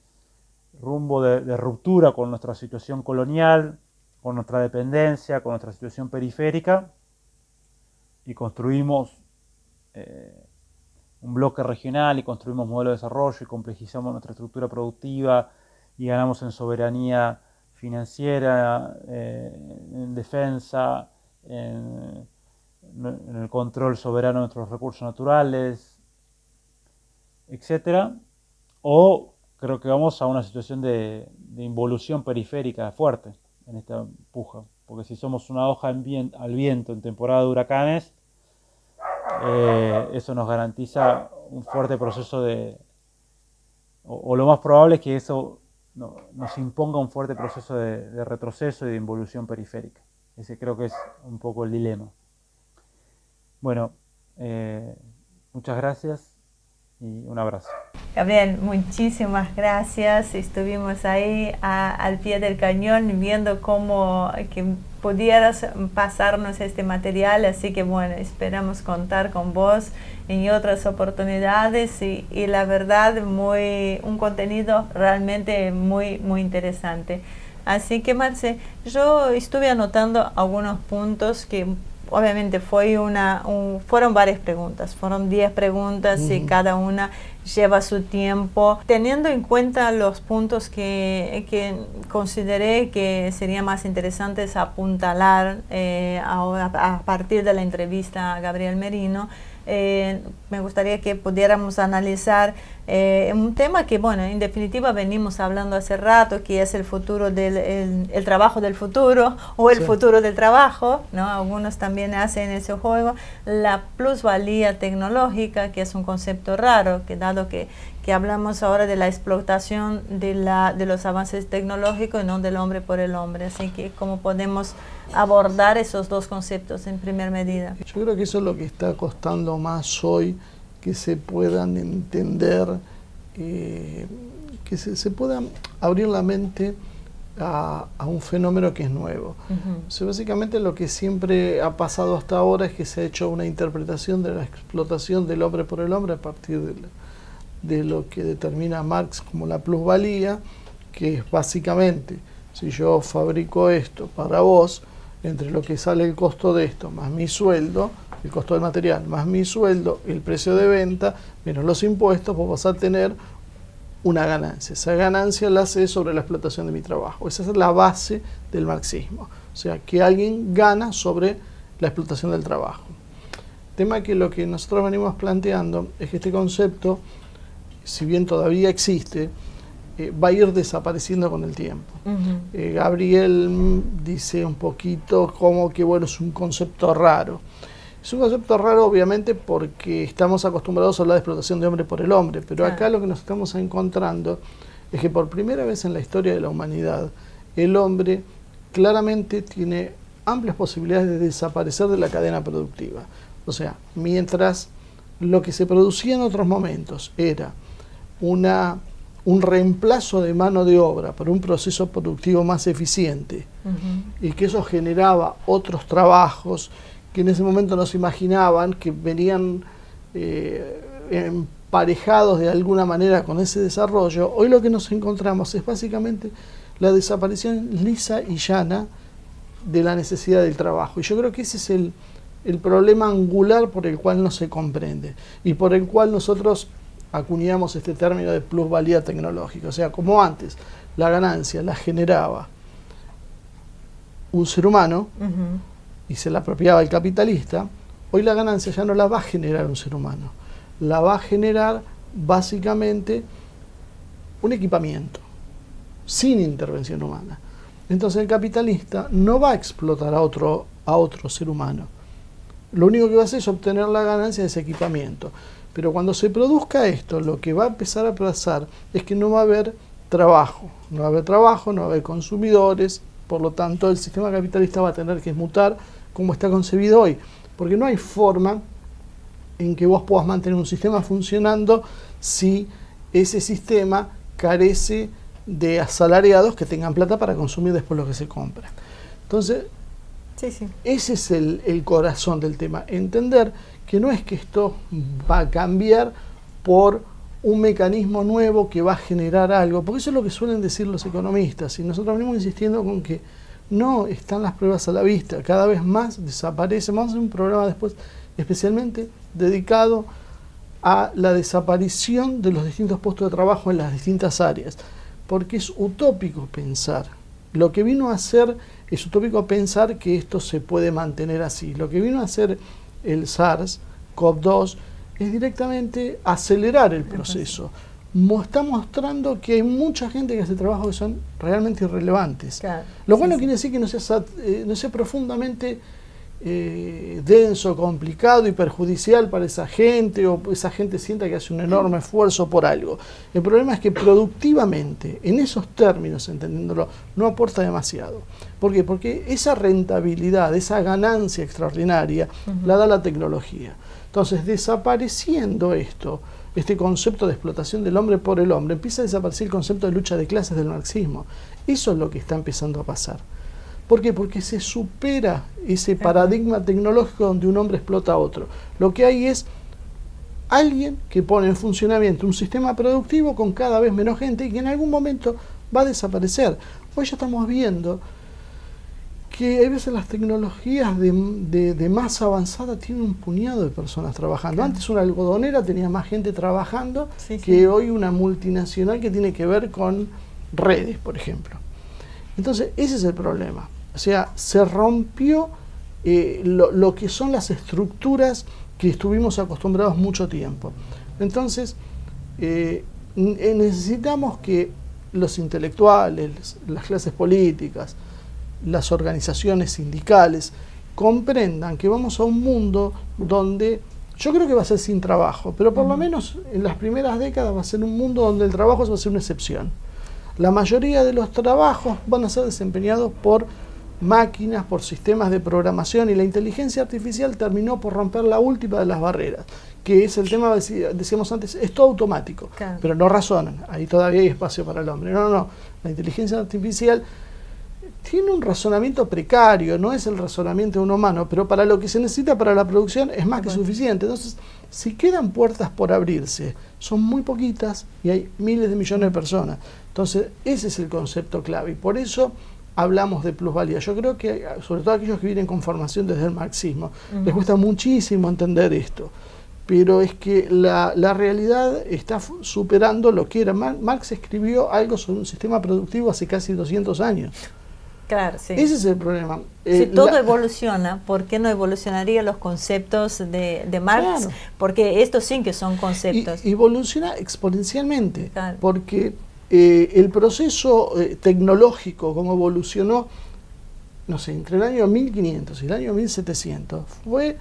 rumbo de ruptura con nuestra situación colonial, con nuestra dependencia, con nuestra situación periférica, y construimos un bloque regional y construimos modelos de desarrollo y complejizamos nuestra estructura productiva y ganamos en soberanía financiera, en defensa, en el control soberano de nuestros recursos naturales, etc. O creo que vamos a una situación de involución periférica fuerte en esta puja, porque si somos una hoja al viento en temporada de huracanes, eso nos garantiza un fuerte proceso o lo más probable es que eso nos imponga un fuerte proceso de retroceso y de involución periférica. Ese creo que es un poco el dilema. Bueno, muchas gracias y un abrazo. Gabriel, muchísimas gracias. Estuvimos ahí al pie del cañón viendo cómo que pudieras pasarnos este material, así que bueno, esperamos contar con vos en otras oportunidades y la verdad un contenido realmente muy interesante. Así que Marce, yo estuve anotando algunos puntos que obviamente fueron varias preguntas, fueron 10 preguntas y cada una lleva su tiempo. Teniendo en cuenta los puntos que consideré que serían más interesantes apuntalar ahora a partir de la entrevista a Gabriel Merino, me gustaría que pudiéramos analizar un tema que, bueno, en definitiva venimos hablando hace rato, que es el futuro el trabajo del futuro o el futuro del trabajo, ¿no? Algunos también hacen ese juego, la plusvalía tecnológica, que es un concepto raro, que dado que hablamos ahora de la explotación de los avances tecnológicos y no del hombre por el hombre, así que cómo podemos abordar esos dos conceptos en primer medida. Yo creo que eso es lo que está costando más hoy, que se puedan entender, que se pueda abrir la mente a un fenómeno que es nuevo. O sea, básicamente lo que siempre ha pasado hasta ahora es que se ha hecho una interpretación de la explotación del hombre por el hombre a partir de lo que determina Marx como la plusvalía, que es básicamente, si yo fabrico esto para vos, entre lo que sale el costo de esto más mi sueldo, el costo del material más mi sueldo, el precio de venta, menos los impuestos, vos vas a tener una ganancia. Esa ganancia la hace sobre la explotación de mi trabajo. Esa es la base del marxismo. O sea, que alguien gana sobre la explotación del trabajo. Tema que lo que nosotros venimos planteando es que este concepto, si bien todavía existe, va a ir desapareciendo con el tiempo. Gabriel dice un poquito como que, bueno, es un concepto raro. Es un concepto raro obviamente porque estamos acostumbrados a hablar de explotación de hombre por el hombre, pero acá lo que nos estamos encontrando es que por primera vez en la historia de la humanidad, el hombre claramente tiene amplias posibilidades de desaparecer de la cadena productiva. O sea, mientras lo que se producía en otros momentos era un reemplazo de mano de obra por un proceso productivo más eficiente, y que eso generaba otros trabajos que en ese momento no se imaginaban, que venían emparejados de alguna manera con ese desarrollo, hoy lo que nos encontramos es básicamente la desaparición lisa y llana de la necesidad del trabajo. Y yo creo que ese es el problema angular por el cual no se comprende y por el cual nosotros acuñamos este término de plusvalía tecnológica. O sea, como antes la ganancia la generaba un ser humano y se la apropiaba el capitalista, hoy la ganancia ya no la va a generar un ser humano, la va a generar básicamente un equipamiento sin intervención humana. Entonces el capitalista no va a explotar a otro ser humano. Lo único que va a hacer es obtener la ganancia de ese equipamiento. Pero cuando se produzca esto, lo que va a empezar a pasar es que no va a haber trabajo. No va a haber trabajo, no va a haber consumidores, por lo tanto el sistema capitalista va a tener que mutar como está concebido hoy. Porque no hay forma en que vos puedas mantener un sistema funcionando si ese sistema carece de asalariados que tengan plata para consumir después lo que se compra. Entonces, ese es el corazón del tema. Entender que no es que esto va a cambiar por un mecanismo nuevo que va a generar algo, porque eso es lo que suelen decir los economistas, y nosotros venimos insistiendo con que no están las pruebas a la vista, cada vez más desaparece. Vamos a hacer un programa después especialmente dedicado a la desaparición de los distintos puestos de trabajo en las distintas áreas, porque es utópico pensar. Lo que vino a hacer es utópico pensar que esto se puede mantener así. Lo que vino a hacer el SARS-CoV-2 es directamente acelerar el proceso. Está mostrando que hay mucha gente que hace trabajos que son realmente irrelevantes. Lo cual no quiere decir que no sea profundamente denso, complicado y perjudicial para esa gente, o esa gente sienta que hace un enorme esfuerzo por algo. El problema es que productivamente, en esos términos, entendiéndolo, no aporta demasiado. ¿Por qué? Porque esa rentabilidad, esa ganancia extraordinaria, la da la tecnología. Entonces, desapareciendo este concepto de explotación del hombre por el hombre, empieza a desaparecer el concepto de lucha de clases del marxismo. Eso es lo que está empezando a pasar. ¿Por qué? Porque se supera ese paradigma tecnológico donde un hombre explota a otro. Lo que hay es alguien que pone en funcionamiento un sistema productivo con cada vez menos gente y que en algún momento va a desaparecer. Hoy ya estamos viendo que hay veces las tecnologías de más avanzada tienen un puñado de personas trabajando. Antes una algodonera tenía más gente trabajando que hoy una multinacional que tiene que ver con redes, por ejemplo. Entonces, ese es el problema. O sea, se rompió lo que son las estructuras que estuvimos acostumbrados mucho tiempo. Entonces, necesitamos que los intelectuales, las clases políticas, las organizaciones sindicales comprendan que vamos a un mundo donde, yo creo que va a ser sin trabajo, pero por lo menos en las primeras décadas va a ser un mundo donde el trabajo va a ser una excepción. La mayoría de los trabajos van a ser desempeñados por máquinas, por sistemas de programación, y la inteligencia artificial terminó por romper la última de las barreras, que es el tema, decíamos antes, es todo automático, pero no razonan, ahí todavía hay espacio para el hombre. No, la inteligencia artificial tiene un razonamiento precario, no es el razonamiento de un humano, pero para lo que se necesita para la producción es más que suficiente. Entonces, si quedan puertas por abrirse, son muy poquitas y hay miles de millones de personas. Entonces, ese es el concepto clave y por eso hablamos de plusvalía. Yo creo que, sobre todo aquellos que vienen con formación desde el marxismo, les cuesta muchísimo entender esto, pero es que la realidad está superando lo que era. Marx escribió algo sobre un sistema productivo hace casi 200 años. Claro, sí. Ese es el problema. Si todo evoluciona, ¿por qué no evolucionarían los conceptos de Marx? Claro. Porque estos sí que son conceptos. Y evoluciona exponencialmente, porque el proceso tecnológico, como evolucionó, no sé, entre el año 1500 y el año 1700, fue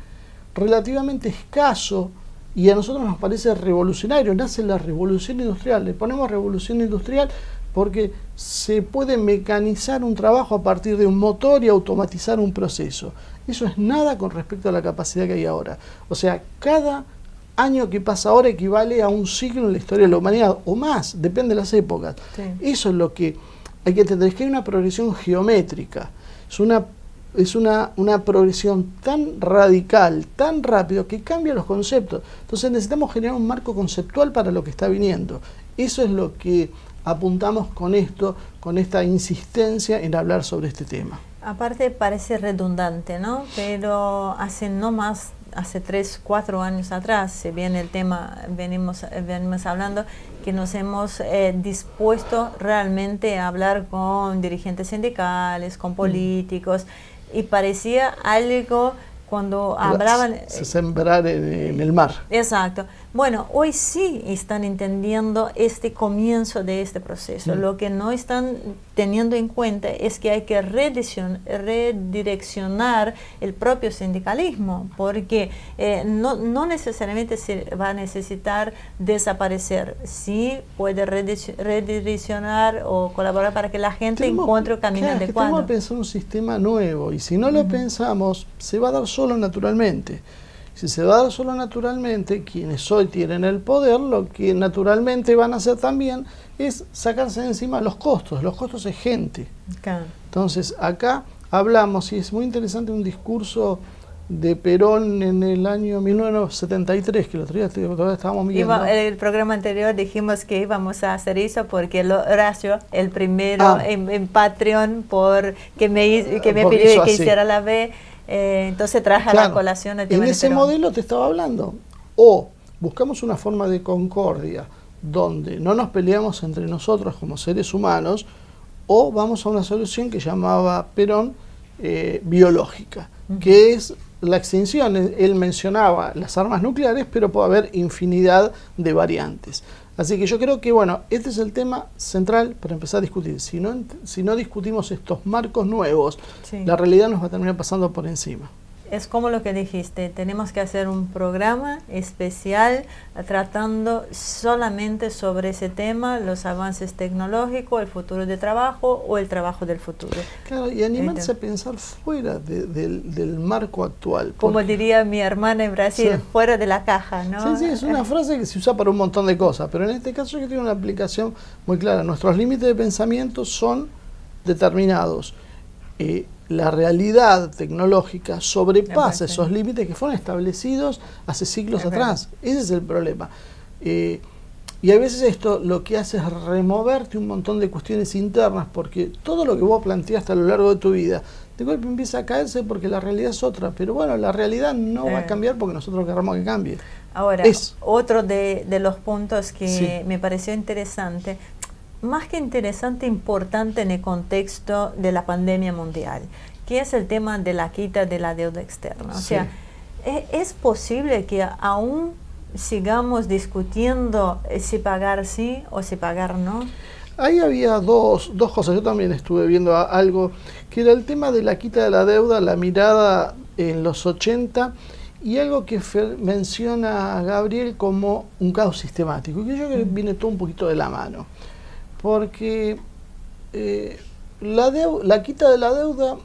relativamente escaso y a nosotros nos parece revolucionario. Nace la revolución industrial. Le ponemos revolución industrial porque se puede mecanizar un trabajo a partir de un motor y automatizar un proceso. Eso es nada con respecto a la capacidad que hay ahora. O sea, cada año que pasa ahora equivale a un siglo en la historia de la humanidad, o más, depende de las épocas. Sí. Eso es lo que hay que entender, es que hay una progresión geométrica. Es una progresión tan radical, tan rápido, que cambia los conceptos. Entonces necesitamos generar un marco conceptual para lo que está viniendo. Eso es lo que apuntamos con esto, con esta insistencia en hablar sobre este tema. Aparte parece redundante, ¿no? Pero hace 3, 4 años atrás, si bien el tema venimos hablando, que nos hemos dispuesto realmente a hablar con dirigentes sindicales, con políticos, y parecía algo cuando hablaban... Sembrar en el mar. Exacto. Bueno, hoy sí están entendiendo este comienzo de este proceso. Lo que no están teniendo en cuenta es que hay que redireccionar el propio sindicalismo, porque no necesariamente se va a necesitar desaparecer. Sí puede redireccionar o colaborar para que la gente encuentre un camino adecuado. Tenemos que pensar un sistema nuevo, y si no lo pensamos, se va a dar solo naturalmente. Si se va a dar solo naturalmente, quienes hoy tienen el poder, lo que naturalmente van a hacer también es sacarse de encima los costos. Los costos es gente. Claro. Entonces, acá hablamos, y es muy interesante, un discurso de Perón en el año 1973, que el otro día todavía estábamos viendo. En el programa anterior dijimos que íbamos a hacer eso porque Horacio, el primero en Patreon, que me pidió que hiciera la B. Entonces traje la colación el tema en ese modelo te estaba hablando. O buscamos una forma de concordia donde no nos peleamos entre nosotros como seres humanos, o vamos a una solución que llamaba Perón biológica, que es la extinción. Él mencionaba las armas nucleares, pero puede haber infinidad de variantes. Así que yo creo que, bueno, este es el tema central para empezar a discutir. Si no discutimos estos marcos nuevos, la realidad nos va a terminar pasando por encima. Es como lo que dijiste, tenemos que hacer un programa especial tratando solamente sobre ese tema, los avances tecnológicos, el futuro de trabajo o el trabajo del futuro. Claro, y animarse a pensar fuera del marco actual. Como diría mi hermana en Brasil, fuera de la caja, ¿no? Sí, es una frase que se usa para un montón de cosas, pero en este caso yo tengo una aplicación muy clara. Nuestros límites de pensamiento son determinados. La realidad tecnológica sobrepasa esos límites que fueron establecidos hace siglos atrás. Ese es el problema. Y a veces esto lo que hace es removerte un montón de cuestiones internas, porque todo lo que vos planteaste a lo largo de tu vida, de golpe empieza a caerse porque la realidad es otra. Pero bueno, la realidad no va a cambiar porque nosotros queramos que cambie. Ahora, otro de los puntos que me pareció interesante, más que interesante, importante en el contexto de la pandemia mundial, que es el tema de la quita de la deuda externa. O sea, ¿es posible que aún sigamos discutiendo si pagar sí o si pagar no? Ahí había dos cosas. Yo también estuve viendo algo, que era el tema de la quita de la deuda, la mirada en los 80, y algo que menciona Gabriel como un caos sistemático, que yo creo que viene todo un poquito de la mano. Porque la quita de la deuda,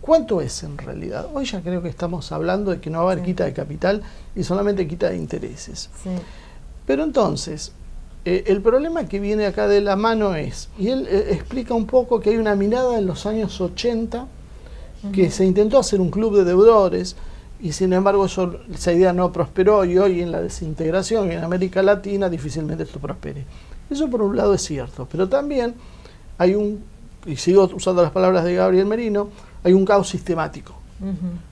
¿cuánto es en realidad? Hoy ya creo que estamos hablando de que no va a haber quita de capital y solamente quita de intereses. Pero entonces, el problema que viene acá de la mano es, y él explica un poco que hay una mirada en los años 80, que se intentó hacer un club de deudores, y sin embargo esa idea no prosperó, y hoy en la desintegración en América Latina difícilmente esto prospere. Eso por un lado es cierto, pero también hay y sigo usando las palabras de Gabriel Merino, hay un caos sistemático.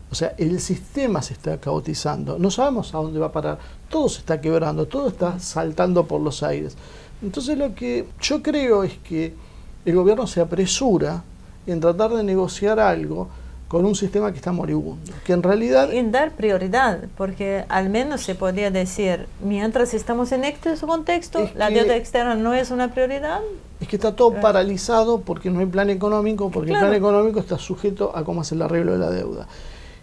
O sea, el sistema se está caotizando, no sabemos a dónde va a parar, todo se está quebrando, todo está saltando por los aires. Entonces lo que yo creo es que el gobierno se apresura en tratar de negociar algo con un sistema que está moribundo, que en realidad... Y dar prioridad, porque al menos se podría decir, mientras estamos en este contexto, la deuda externa no es una prioridad. Es que está todo paralizado porque no hay plan económico, porque el plan económico está sujeto a cómo hacer el arreglo de la deuda.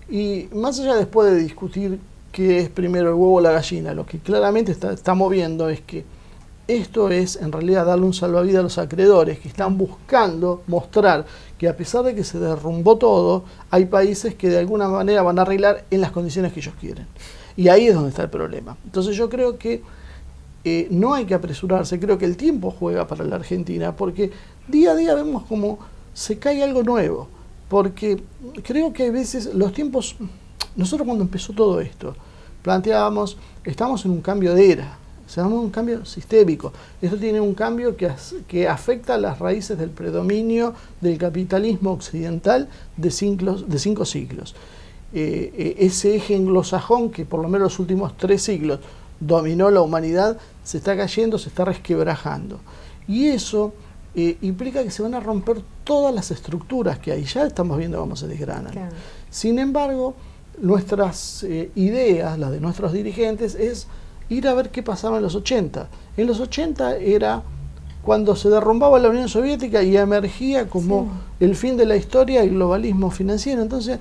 Y más allá después de discutir qué es primero el huevo o la gallina, lo que claramente está moviendo es que esto es en realidad darle un salvavidas a los acreedores que están buscando mostrar que a pesar de que se derrumbó todo, hay países que de alguna manera van a arreglar en las condiciones que ellos quieren. Y ahí es donde está el problema. Entonces yo creo que no hay que apresurarse, creo que el tiempo juega para la Argentina, porque día a día vemos como se cae algo nuevo, porque creo que a veces los tiempos, nosotros cuando empezó todo esto, planteábamos, estamos en un cambio de era, estamos en un cambio sistémico, esto tiene un cambio que afecta a las raíces del predominio del capitalismo occidental de 5 siglos. Ese eje anglosajón que por lo menos los últimos 3 siglos dominó la humanidad, se está cayendo, se está resquebrajando. Y eso implica que se van a romper todas las estructuras que hay. Ya estamos viendo cómo se desgranan. Claro. Sin embargo, nuestras ideas, las de nuestros dirigentes, es ir a ver qué pasaba en los 80. En los 80 era cuando se derrumbaba la Unión Soviética y emergía como el fin de la historia el globalismo financiero. Entonces,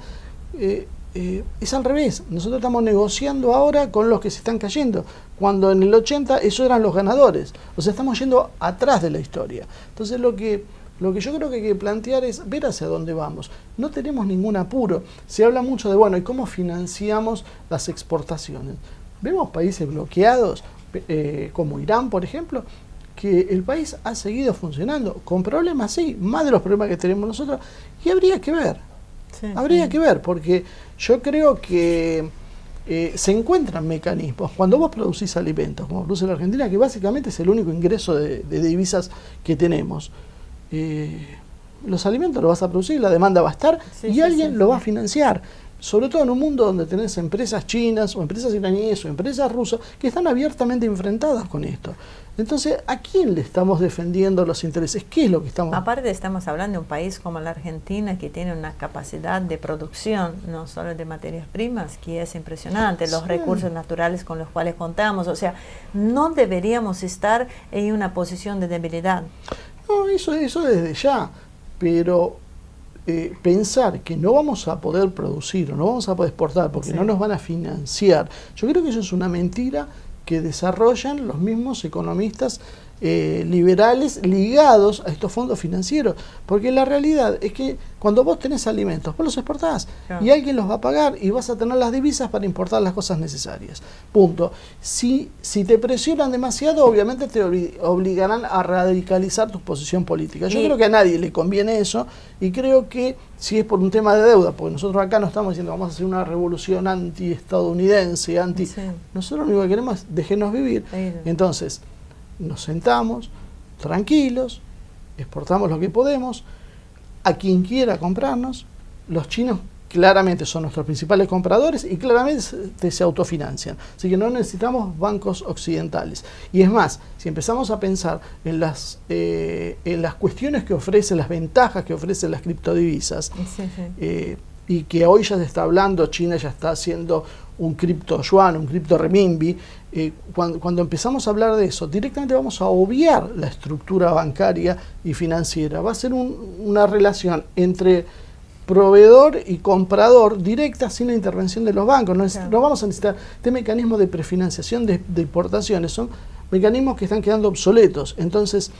es al revés. Nosotros estamos negociando ahora con los que se están cayendo, cuando en el 80 esos eran los ganadores. O sea, estamos yendo atrás de la historia. Entonces lo que yo creo que hay que plantear es ver hacia dónde vamos. No tenemos ningún apuro. Se habla mucho de, bueno, ¿y cómo financiamos las exportaciones? Vemos países bloqueados, como Irán, por ejemplo, que el país ha seguido funcionando, con problemas, sí, más de los problemas que tenemos nosotros, y habría que ver. Habría que ver, porque yo creo que se encuentran mecanismos. Cuando vos producís alimentos, como produce la Argentina, que básicamente es el único ingreso de divisas que tenemos, los alimentos los vas a producir, la demanda va a estar y alguien lo va a financiar. Sobre todo en un mundo donde tenés empresas chinas o empresas iraníes o empresas rusas que están abiertamente enfrentadas con esto. Entonces, ¿a quién le estamos defendiendo los intereses? ¿Qué es lo que estamos...? Aparte estamos hablando de un país como la Argentina que tiene una capacidad de producción, no solo de materias primas, que es impresionante, los recursos naturales con los cuales contamos. O sea, no deberíamos estar en una posición de debilidad. No, eso desde ya, pero... pensar que no vamos a poder producir o no vamos a poder exportar porque no nos van a financiar, yo creo que eso es una mentira que desarrollan los mismos economistas liberales ligados a estos fondos financieros, porque la realidad es que cuando vos tenés alimentos, vos los exportás y alguien los va a pagar y vas a tener las divisas para importar las cosas necesarias, punto. Si te presionan demasiado, obviamente te obligarán a radicalizar tu posición política. Yo creo que a nadie le conviene eso, y creo que si es por un tema de deuda, porque nosotros acá no estamos diciendo vamos a hacer una revolución anti-estadounidense, nosotros lo único que queremos es déjenos vivir. Entonces nos sentamos tranquilos, exportamos lo que podemos, a quien quiera comprarnos. Los chinos claramente son nuestros principales compradores y claramente se autofinancian, así que no necesitamos bancos occidentales. Y es más, si empezamos a pensar en las cuestiones que ofrecen, las ventajas que ofrecen las criptodivisas, y que hoy ya se está hablando, China ya está haciendo un cripto yuan, un cripto renminbi, cuando empezamos a hablar de eso, directamente vamos a obviar la estructura bancaria y financiera. Va a ser una relación entre proveedor y comprador directa, sin la intervención de los bancos. No vamos a necesitar este mecanismo de prefinanciación de importaciones, son mecanismos que están quedando obsoletos. Entonces,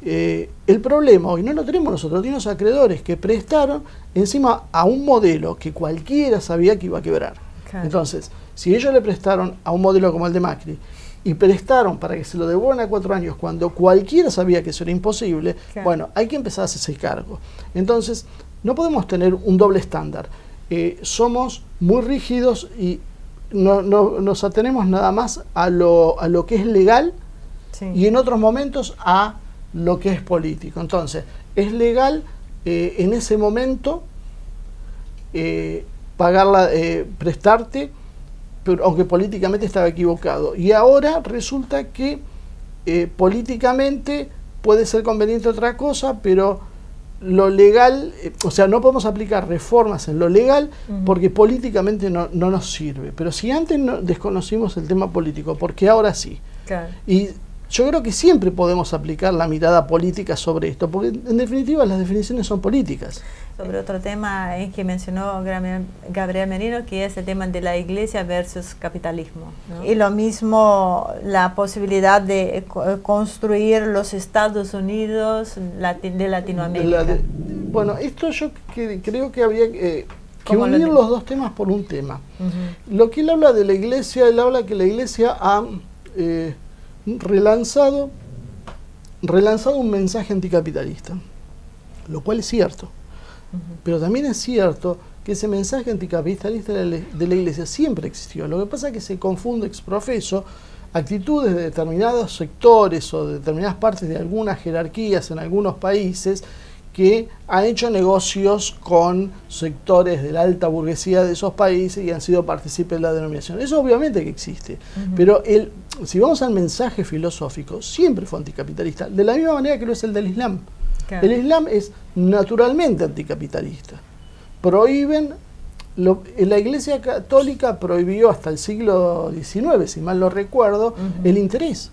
el problema hoy no lo tenemos nosotros, tenemos acreedores que prestaron encima a un modelo que cualquiera sabía que iba a quebrar. Entonces, si ellos le prestaron a un modelo como el de Macri y prestaron para que se lo devuelvan a 4 años cuando cualquiera sabía que eso era imposible, bueno, hay que empezar a hacerse cargo. Entonces, no podemos tener un doble estándar. Somos muy rígidos y no nos atenemos nada más a lo que es legal y en otros momentos a lo que es político. Entonces, es legal en ese momento prestarte, pero aunque políticamente estaba equivocado. Y ahora resulta que políticamente puede ser conveniente otra cosa, pero lo legal, o sea, no podemos aplicar reformas en lo legal porque políticamente no nos sirve. Pero si antes desconocimos el tema político, ¿por qué ahora sí? Claro. Y yo creo que siempre podemos aplicar la mirada política sobre esto, porque en definitiva las definiciones son políticas. Sobre otro tema que mencionó Gabriel Merino, que es el tema de la iglesia versus capitalismo, ¿no? Y lo mismo la posibilidad de construir los Estados Unidos de Latinoamérica. Bueno, esto yo creo que habría que unir los dos temas por un tema. Lo que él habla de la iglesia, él habla que la iglesia ha relanzado un mensaje anticapitalista, lo cual es cierto. Pero también es cierto que ese mensaje anticapitalista de la iglesia siempre existió. Lo que pasa es que se confunde ex profeso actitudes de determinados sectores o de determinadas partes de algunas jerarquías en algunos países que han hecho negocios con sectores de la alta burguesía de esos países y han sido partícipes de la denominación. Eso obviamente que existe, pero si vamos al mensaje filosófico, siempre fue anticapitalista, de la misma manera que lo es el del Islam. Claro. El Islam es naturalmente anticapitalista. Prohíben, la Iglesia Católica prohibió hasta el siglo XIX, si mal no recuerdo, el interés.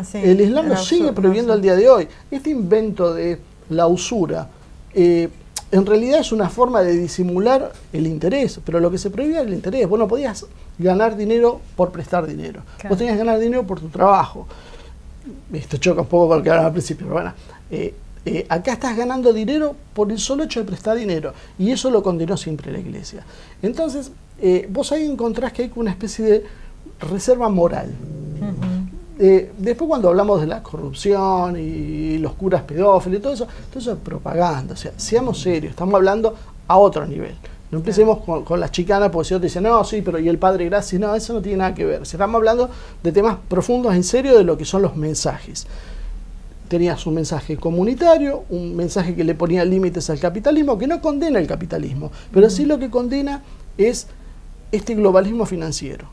Sí, el Islam lo sigue prohibiendo al día de hoy. Este invento de la usura en realidad es una forma de disimular el interés, pero lo que se prohibía era el interés. Vos no podías ganar dinero por prestar dinero. Claro. Vos tenías que ganar dinero por tu trabajo. Esto choca un poco con lo que hablaba al principio, pero bueno. Acá estás ganando dinero por el solo hecho de prestar dinero, y eso lo condenó siempre la Iglesia. Entonces, vos ahí encontrás que hay una especie de reserva moral. Después, cuando hablamos de la corrupción y los curas pedófilos y todo eso es propaganda. O sea, seamos serios, estamos hablando a otro nivel. No empecemos con las chicanas, porque si otros dicen, no, sí, pero ¿y el Padre Gracia? No, eso no tiene nada que ver. Estamos hablando de temas profundos, en serio, de lo que son los mensajes. Tenías un mensaje comunitario, un mensaje que le ponía límites al capitalismo, que no condena el capitalismo, pero sí lo que condena es este globalismo financiero.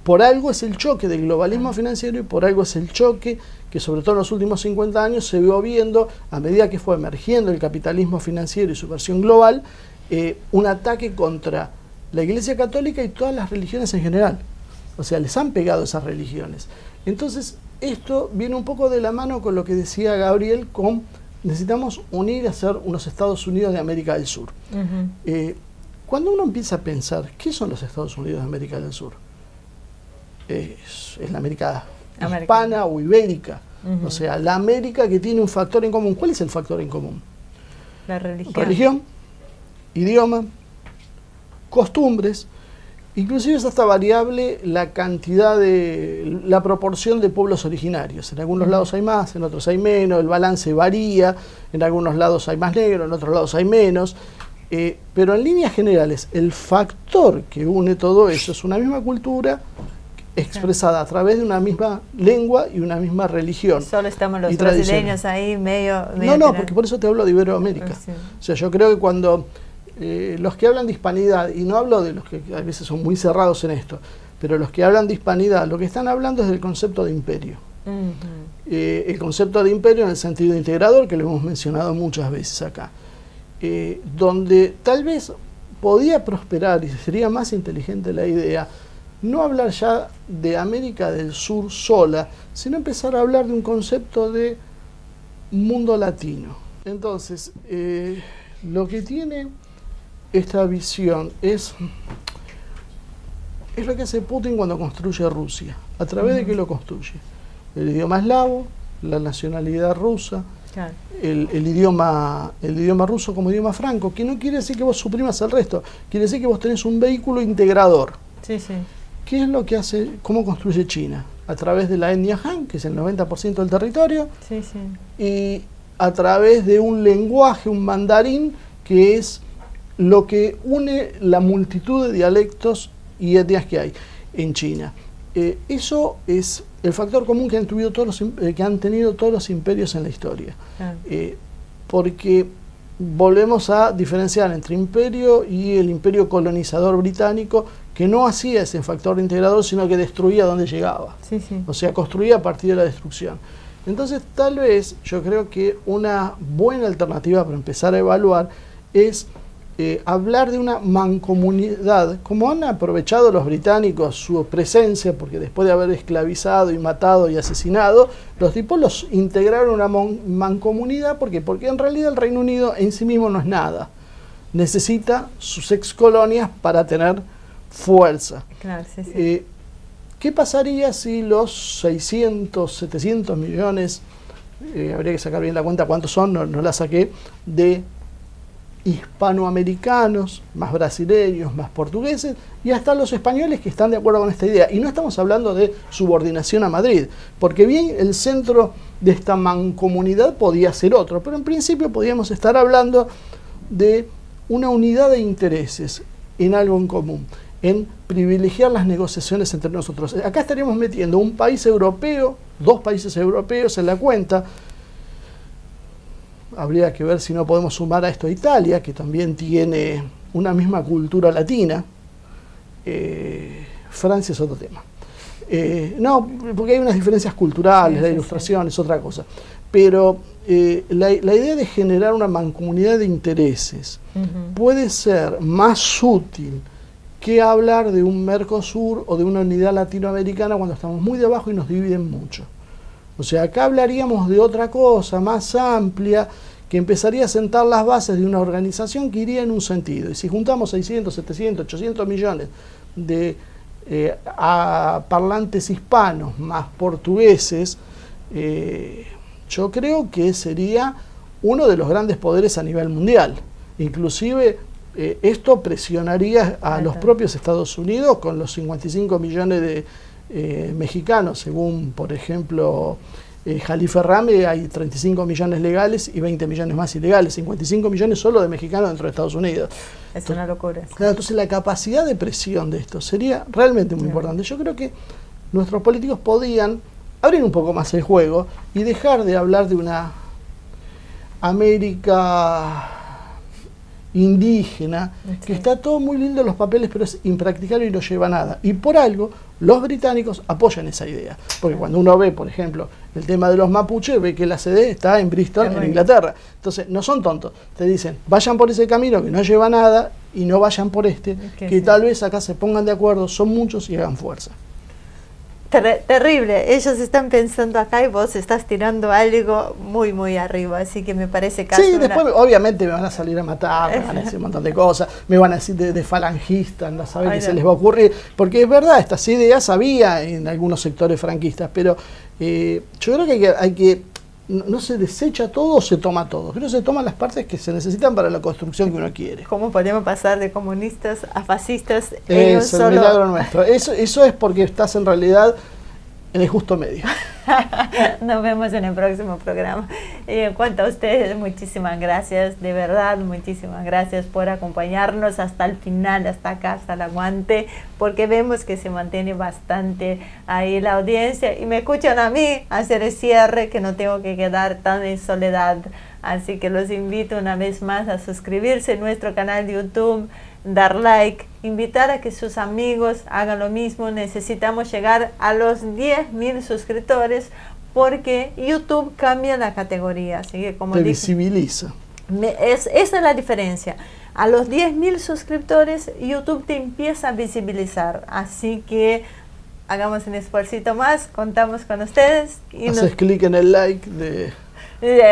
Por algo es el choque del globalismo financiero y por algo es el choque que sobre todo en los últimos 50 años se vio viendo, a medida que fue emergiendo el capitalismo financiero y su versión global, un ataque contra la Iglesia Católica y todas las religiones en general. O sea, les han pegado esas religiones. Entonces, esto viene un poco de la mano con lo que decía Gabriel, necesitamos unir a hacer unos Estados Unidos de América del Sur. Cuando uno empieza a pensar, ¿qué son los Estados Unidos de América del Sur? Es la América hispana o ibérica. O sea, la América que tiene un factor en común. ¿Cuál es el factor en común? La religión. Religión, idioma, costumbres. Inclusive es hasta variable la cantidad la proporción de pueblos originarios. En algunos lados hay más, en otros hay menos, el balance varía, en algunos lados hay más negro, en otros lados hay menos. Pero en líneas generales, el factor que une todo eso es una misma cultura expresada a través de una misma lengua y una misma religión. Solo estamos los brasileños ahí medio No, porque por eso te hablo de Iberoamérica. Sí. O sea, yo creo que cuando los que hablan de hispanidad, y no hablo de los que a veces son muy cerrados en esto, pero los que hablan de hispanidad, lo que están hablando es del concepto de imperio. El concepto de imperio en el sentido integrador, que lo hemos mencionado muchas veces acá, donde tal vez podía prosperar y sería más inteligente la idea, no hablar ya de América del Sur sola, sino empezar a hablar de un concepto de mundo latino. Entonces, lo que tiene esta visión es lo que hace Putin cuando construye Rusia. ¿A través de qué lo construye? El idioma eslavo, la nacionalidad rusa, claro. el idioma ruso como idioma franco, que no quiere decir que vos suprimas el resto, quiere decir que vos tenés un vehículo integrador. Sí, sí. ¿Qué es lo que hace, cómo construye China? A través de la etnia Han, que es el 90% del territorio, sí, sí. Y a través de un lenguaje, un mandarín, que es lo que une la multitud de dialectos y etnias que hay en China. Eso es el factor común que han tenido todos los imperios en la historia. Claro. Porque volvemos a diferenciar entre imperio y el imperio colonizador británico, que no hacía ese factor integrador, sino que destruía donde llegaba. Sí, sí. O sea, construía a partir de la destrucción. Entonces, tal vez yo creo que una buena alternativa para empezar a evaluar es hablar de una mancomunidad, como han aprovechado los británicos su presencia, porque después de haber esclavizado y matado y asesinado, los tipos los integraron a una mancomunidad, ¿por qué? Porque en realidad el Reino Unido en sí mismo no es nada, necesita sus ex colonias para tener fuerza. Claro, sí, sí. ¿Qué pasaría si los 600, 700 millones, habría que sacar bien la cuenta cuántos son, no la saqué, de hispanoamericanos, más brasileños, más portugueses, y hasta los españoles que están de acuerdo con esta idea? Y no estamos hablando de subordinación a Madrid, porque bien el centro de esta mancomunidad podía ser otro, pero en principio podíamos estar hablando de una unidad de intereses en algo en común, en privilegiar las negociaciones entre nosotros. Acá estaríamos metiendo un país europeo, 2 países europeos en la cuenta. Habría que ver si no podemos sumar a esto a Italia, que también tiene una misma cultura latina. Francia es otro tema. No, porque hay unas diferencias culturales, la ilustración es otra cosa. Pero la idea de generar una mancomunidad de intereses puede ser más útil que hablar de un Mercosur o de una unidad latinoamericana cuando estamos muy debajo y nos dividen mucho. O sea, acá hablaríamos de otra cosa más amplia, que empezaría a sentar las bases de una organización que iría en un sentido. Y si juntamos 600, 700, 800 millones de parlantes hispanos más portugueses, yo creo que sería uno de los grandes poderes a nivel mundial. Inclusive esto presionaría a los propios Estados Unidos con los 55 millones de mexicanos, según por ejemplo Jalife Rame, hay 35 millones legales y 20 millones más ilegales, 55 millones solo de mexicanos dentro de Estados Unidos. Es una locura. Claro, entonces la capacidad de presión de esto sería realmente muy importante. Yo creo que nuestros políticos podían abrir un poco más el juego y dejar de hablar de una América indígena, que está todo muy lindo en los papeles, pero es impracticable y no lleva a nada. Y por algo, los británicos apoyan esa idea. Porque cuando uno ve, por ejemplo, el tema de los mapuches, ve que la sede está en Bristol, en Inglaterra. Entonces, no son tontos. Te dicen, vayan por ese camino que no lleva a nada y no vayan por este, que tal vez acá se pongan de acuerdo, son muchos y hagan fuerza. Terrible, ellos están pensando acá y vos estás tirando algo muy muy arriba, así que me parece casi sí, después obviamente me van a salir a matar, me van a decir un montón de cosas, me van a decir de falangistas, no saben qué se les va a ocurrir, porque es verdad, estas ideas había en algunos sectores franquistas, pero yo creo que hay que no se desecha todo o se toma todo, creo que se toman las partes que se necesitan para la construcción que uno quiere. ¿Cómo podemos pasar de comunistas a fascistas? Es el milagro nuestro. Eso es porque estás en realidad en el justo medio. Nos vemos en el próximo programa. Y en cuanto a ustedes, muchísimas gracias, de verdad, muchísimas gracias por acompañarnos hasta el final, hasta acá, hasta el aguante, porque vemos que se mantiene bastante ahí la audiencia y me escuchan a mí hacer el cierre, que no tengo que quedar tan en soledad. Así que los invito una vez más a suscribirse a nuestro canal de YouTube, dar like, invitar a que sus amigos hagan lo mismo. Necesitamos llegar a los 10.000 suscriptores porque YouTube cambia la categoría. Así que como te visibiliza. Esa es la diferencia. A los 10.000 suscriptores YouTube te empieza a visibilizar. Así que hagamos un esfuercito más, contamos con ustedes. Y haces clic en el like de...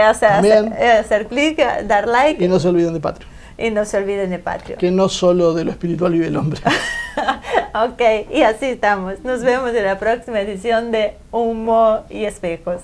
hacer clic, dar like. Y no se olviden de Patreon. Y no se olviden de Patreon. Que no solo de lo espiritual vive el hombre. Ok, y así estamos. Nos vemos en la próxima edición de Humo y Espejos.